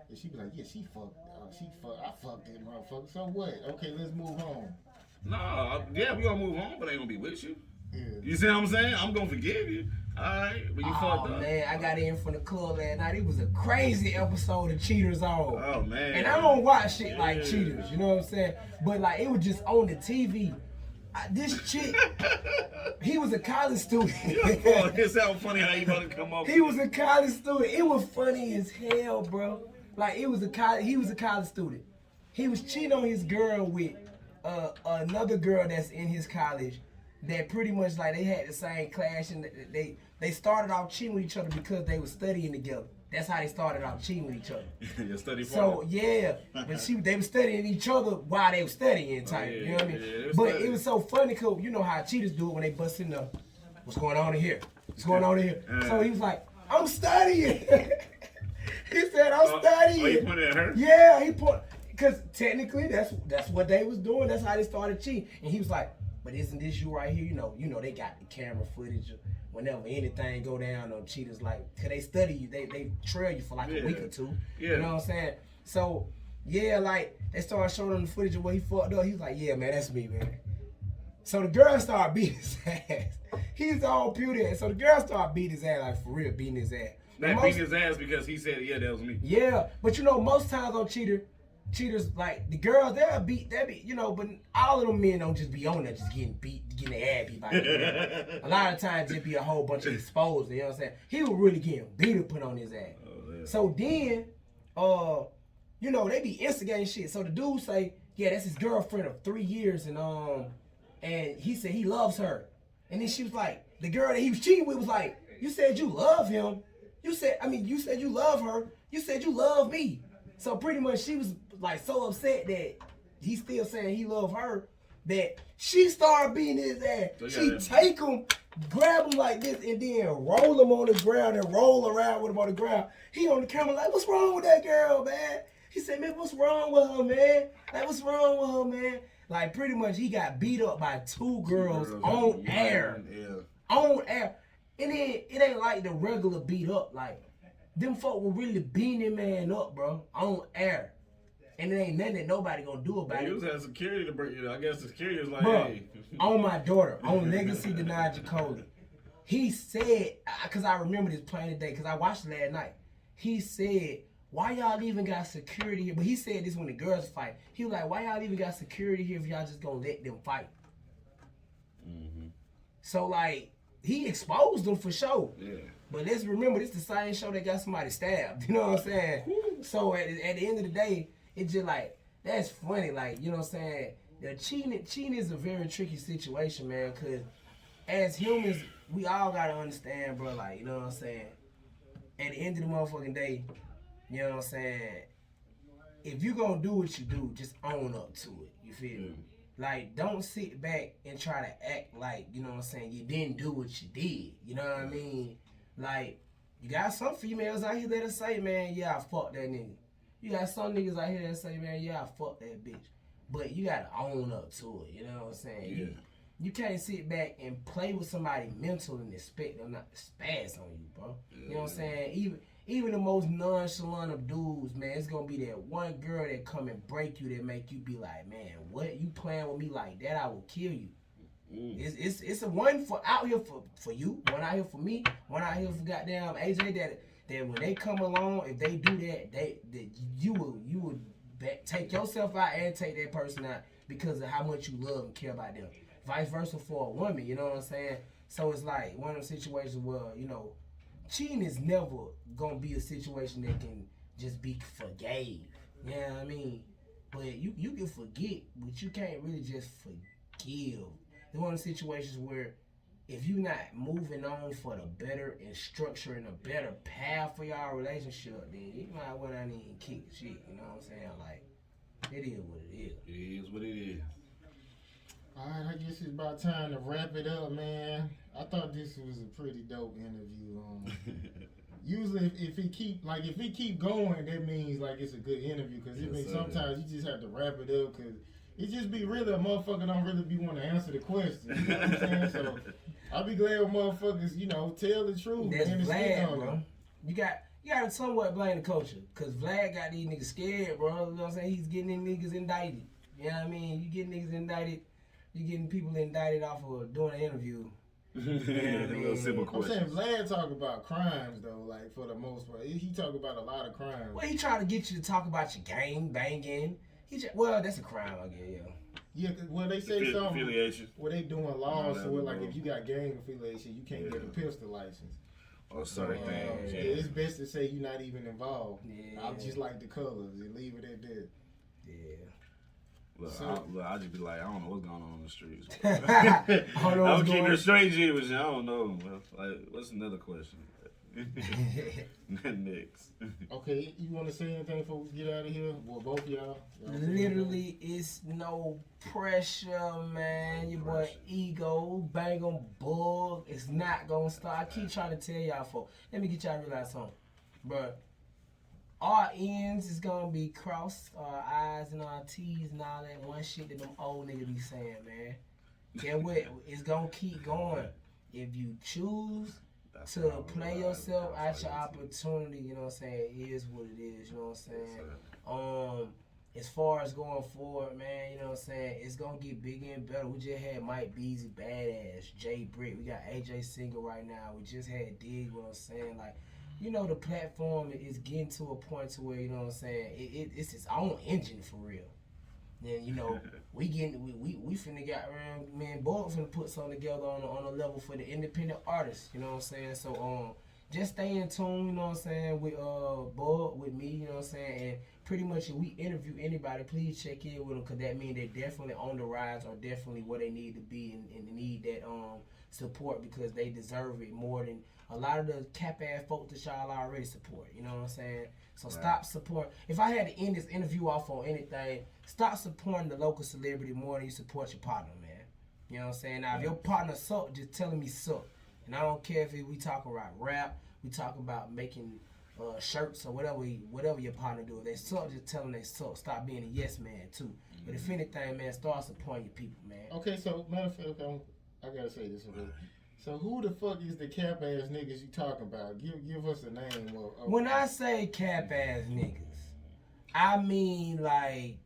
[SPEAKER 1] and she be like, "Yeah, I fucked that motherfucker." So what? Okay, let's move on.
[SPEAKER 3] No, yeah, we gonna move on, but I ain't gonna be with you.
[SPEAKER 1] Yeah.
[SPEAKER 3] You see what I'm saying? I'm gonna forgive you. Alright, but you fucked up.
[SPEAKER 2] Man, I got in from the club last night. It was a crazy episode of Cheaters on.
[SPEAKER 3] Oh man.
[SPEAKER 2] And I don't watch shit like
[SPEAKER 3] Yeah.
[SPEAKER 2] Cheaters, you know what I'm saying? But like it was just on the TV. This chick, he was a college student.
[SPEAKER 3] It sounds funny how you about to come up.
[SPEAKER 2] He was a college student. It was funny as hell, bro. Like he was a college student. He was cheating on his girl with another girl that's in his college. That pretty much like they had the same class and they started off cheating with each other because they were studying together. That's how they started off cheating with each other.
[SPEAKER 3] Your study
[SPEAKER 2] So
[SPEAKER 3] part.
[SPEAKER 2] yeah, but they were studying each other while they were studying type. You know what I mean?
[SPEAKER 3] yeah, they were
[SPEAKER 2] But
[SPEAKER 3] studying.
[SPEAKER 2] it was so funny because you know how cheaters do it when they bust in the what's going on in here? What's going on in here? So he was like, I'm studying. He said, I'm studying.
[SPEAKER 3] Oh, you pointed at her?
[SPEAKER 2] Yeah, he put, because technically that's what they was doing. That's how they started cheating. And he was like, but isn't this you right here? You know they got the camera footage of whenever anything go down on cheaters, like, cause they study you, they trail you for like a week or two.
[SPEAKER 3] Yeah.
[SPEAKER 2] You know what I'm saying? So yeah, like they started showing him the footage of where he fucked up. He was like, yeah, man, that's me, man. So the girl started beating his ass. He's all beauty. So the girl started beating his ass, like for real, beating his ass.
[SPEAKER 3] Not beating his ass because he said, yeah, that was me.
[SPEAKER 2] Yeah, but you know, most times on cheaters, like the girls, they'll be, you know, but all of them men don't just be on there just getting their ass beat by the girl. A lot of times it be a whole bunch of exposed, you know what I'm saying? He was really getting beat and put on his ass.
[SPEAKER 3] Oh, yeah.
[SPEAKER 2] So then, you know, they be instigating shit. So the dude say, yeah, that's his girlfriend of 3 years, and he said he loves her. And then she was like, the girl that he was cheating with was like, you said you love him. You said you love her. You said you love me. So pretty much she was like so upset that he's still saying he love her that she started beating his ass.
[SPEAKER 3] So
[SPEAKER 2] she take him, grab him like this, and then roll him on the ground and roll around with him on the ground. He on the camera like, what's wrong with that girl, man? He said, man, what's wrong with her, man? Like, what's wrong with her, man? Like, pretty much he got beat up by two girls on air.
[SPEAKER 3] Yeah.
[SPEAKER 2] On air. And then it ain't like the regular beat up. Like, them folk were really beating that man up, bro, on air. And it ain't nothing that nobody gonna do about
[SPEAKER 3] He
[SPEAKER 2] it.
[SPEAKER 3] was having security to break it. I guess the security was like,
[SPEAKER 2] Bro,
[SPEAKER 3] hey.
[SPEAKER 2] on my daughter, on Legacy Denied Jacoby, he said, because I remember this plain today, because I watched it last night. He said, why y'all even got security here? But he said this when the girls fight. He was like, why y'all even got security here if y'all just gonna let them fight?
[SPEAKER 3] Mm-hmm.
[SPEAKER 2] So, like, he exposed them for sure.
[SPEAKER 3] Yeah.
[SPEAKER 2] But let's remember, this the same show that got somebody stabbed. You know what I'm saying? So, at the end of the day, it's just like, that's funny. Like, you know what I'm saying? The cheating is a very tricky situation, man, because as humans, we all got to understand, bro, like, you know what I'm saying? At the end of the motherfucking day, you know what I'm saying? If you gonna do what you do, just own up to it. You feel me? Like, don't sit back and try to act like, you know what I'm saying, you didn't do what you did. You know what I mean? Like, you got some females out here that'll say, man, yeah, I fucked that nigga. You got some niggas out here that say, man, yeah, I fucked that bitch. But you gotta own up to it. You know what I'm saying?
[SPEAKER 3] Yeah.
[SPEAKER 2] You can't sit back and play with somebody mental and expect them not to spaz on you, bro. You know what I'm saying? Even the most nonchalant of dudes, man, it's gonna be that one girl that come and break you that make you be like, man, what, you playing with me like that? I will kill you. It's a one for out here for you, one out here for me, one out here for goddamn AJ. That when they come along, if they do that, you will take yourself out and take that person out because of how much you love and care about them. Vice versa for a woman, you know what I'm saying? So it's like one of those situations where, you know, cheating is never gonna be a situation that can just be forgave. You know what I mean? But you can forget, but you can't really just forgive. It's one of the situations where if you're not moving on for the better and structuring a better path for y'all relationship, then you might want to need to kick the shit. You know what I'm saying? Like, it is what it is.
[SPEAKER 3] It is what it is.
[SPEAKER 1] Alright, I guess it's about time to wrap it up, man. I thought this was a pretty dope interview. Usually, if he keep going, that means like it's a good interview. Cause it means sometimes you just have to wrap it up. Cause it just be really a motherfucker don't really be want to answer the question. You know what I'm saying? So I'll be glad when motherfuckers, you know, tell the truth.
[SPEAKER 2] That's
[SPEAKER 1] man,
[SPEAKER 2] Vlad, bro. You gotta somewhat blame the culture. Cause Vlad got these niggas scared, bro. You know what I'm saying? He's getting these niggas indicted. You know what I mean? You getting niggas indicted. You getting people indicted off of doing an interview.
[SPEAKER 3] Little simple
[SPEAKER 1] I'm saying
[SPEAKER 3] questions.
[SPEAKER 1] Vlad talk about crimes though, like for the most part. He talk about a lot of crimes.
[SPEAKER 2] Well, he trying to get you to talk about your gang banging. Well, that's a crime, I guess, yeah.
[SPEAKER 1] Yeah, well they say something
[SPEAKER 3] Affiliation.
[SPEAKER 1] where they doing laws,
[SPEAKER 3] No,
[SPEAKER 1] so where,
[SPEAKER 3] no,
[SPEAKER 1] like
[SPEAKER 3] no.
[SPEAKER 1] if you got gang affiliation, you can't get a pistol license.
[SPEAKER 3] Or certain things.
[SPEAKER 1] Yeah, it's best to say you're not even involved.
[SPEAKER 2] Yeah.
[SPEAKER 1] I just like the colors and leave it at that.
[SPEAKER 2] Yeah.
[SPEAKER 3] Look, I just be like, I don't know what's going on in the streets.
[SPEAKER 2] I don't know
[SPEAKER 3] I'm
[SPEAKER 2] what's
[SPEAKER 3] keeping
[SPEAKER 2] going
[SPEAKER 3] it straight, G, but I don't know. Like, what's another question? Next.
[SPEAKER 1] Okay, you want to say anything before we get out of here? Well, both y'all.
[SPEAKER 2] Literally, it's no pressure, man. Your boy Ego, bang on bug. It's not gonna stop. I keep trying to tell y'all, folks. Let me get y'all to realize something, bruh. our ends is gonna be crossed, our I's and our T's and all that one shit that them old niggas be saying, man. Get what? It's gonna keep going. If you choose to play yourself out your opportunity, you know what I'm saying, it is what it is, you know what I'm saying? As far as going forward, man, you know what I'm saying, it's gonna get bigger and better. We just had Mike Beasley, Badass, Jay Brick, we got AJ Singer right now, we just had Dig, you know what I'm saying, like, you know, the platform is getting to a point to where, you know what I'm saying, it's its own engine for real. Then, you know, we finna get around, man, Bug finna put something together on a level for the independent artists, you know what I'm saying? So, just stay in tune, you know what I'm saying, with Bug, with me, you know what I'm saying, and pretty much if we interview anybody, please check in with them, because that means they're definitely on the rise or definitely where they need to be and need that support, because they deserve it more than a lot of the cap-ass folks that y'all already support, you know what I'm saying? So stop supporting. If I had to end this interview off on anything, stop supporting the local celebrity more than you support your partner, man. You know what I'm saying? Now, if your partner suck, just tell him he suck. And I don't care if we talking about rap, we talking about making shirts or whatever your partner do. If they suck, just tell them they suck. Stop being a yes man, too. But if anything, man, start supporting your people, man.
[SPEAKER 1] Okay, so, matter of fact, I gotta say this one. So who the fuck is the cap ass niggas you talking about? Give us a name.
[SPEAKER 2] When I say cap ass niggas, I mean like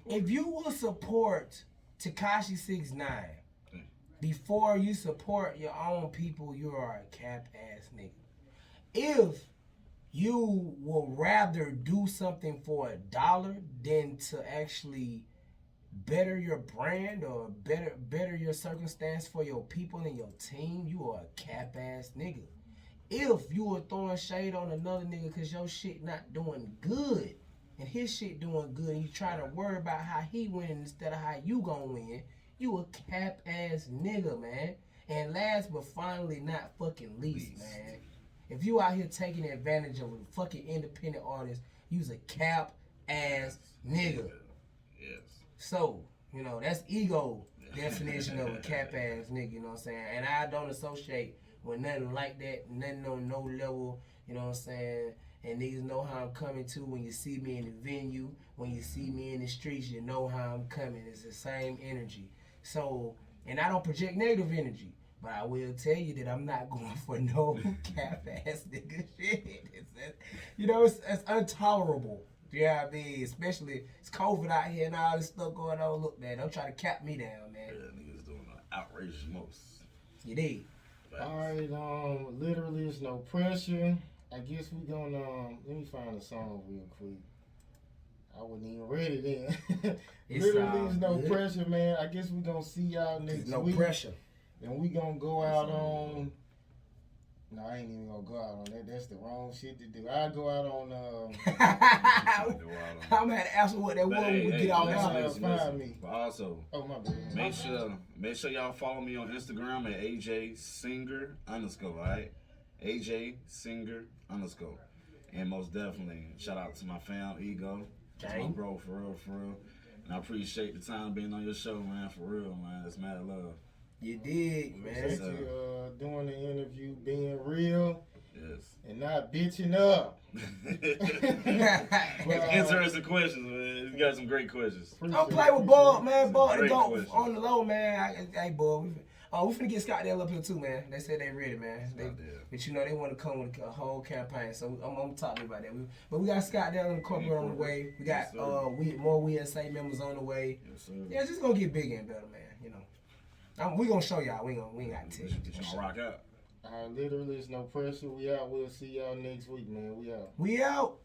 [SPEAKER 2] if you will support Tekashi 6ix9ine before you support your own people, you are a cap ass nigga. If you will rather do something for $1 than to actually better your brand or better your circumstance for your people and your team, you are a cap ass nigga. If you are throwing shade on another nigga cause your shit not doing good and his shit doing good and you trying to worry about how he winning instead of how you gonna win, you a cap ass nigga, man. And last but finally not fucking least, man, if you out here taking advantage of a fucking independent artist, you's a cap ass nigga.
[SPEAKER 3] Yes.
[SPEAKER 2] So, you know, that's ego definition of a cap ass nigga, you know what I'm saying? And I don't associate with nothing like that, nothing on no level, you know what I'm saying? And niggas know how I'm coming too. When you see me in the venue, when you see me in the streets, you know how I'm coming. It's the same energy. So, and I don't project negative energy, but I will tell you that I'm not going for no cap ass nigga shit. You know, it's intolerable. Yeah, I mean, especially it's COVID out here and all this stuff going on. Look, man, don't try to cap me down, man.
[SPEAKER 3] Yeah, niggas doing the outrageous most.
[SPEAKER 2] You dig?
[SPEAKER 1] Alright, literally it's no pressure. I guess we gonna let me find a song real quick. I wasn't even ready then. Literally it's no pressure, man. I guess we gonna see y'all next week.
[SPEAKER 2] No pressure.
[SPEAKER 1] And we gonna go out on. No, I ain't even gonna go out on that. That's the wrong shit to do. I go out on.
[SPEAKER 2] I'm gonna have to ask what that was when we get out now.
[SPEAKER 1] Find me.
[SPEAKER 3] But also,
[SPEAKER 1] oh my bad.
[SPEAKER 3] Make sure y'all follow me on Instagram at AJ Singer _. Alright, AJ Singer _. And most definitely, shout out to my fam Ego. That's my bro, for real, for real. And I appreciate the time being on your show, man. For real, man. It's mad love.
[SPEAKER 2] You did, man.
[SPEAKER 1] Thank you doing the interview, being real.
[SPEAKER 3] Yes.
[SPEAKER 1] And not bitching up.
[SPEAKER 3] Interesting questions, man. You got some great questions.
[SPEAKER 2] Don't play with Bug, man. Bug to go on the low, man. Hey, Bug. We finna get Scottsdale up here too, man. They said they ready, man. But you know they want to come with a whole campaign, so I'm gonna talk to you about that. But we got Scottsdale and the corporate on the way. We got more WSA members on the way.
[SPEAKER 3] Yes, sir.
[SPEAKER 2] Yeah, it's just gonna get bigger and better, man. You know, we gonna show y'all. We ain't got to tell you.
[SPEAKER 3] You gonna rock out.
[SPEAKER 1] Literally, it's no pressure. We out. We'll see y'all next week, man. We out.
[SPEAKER 2] We out.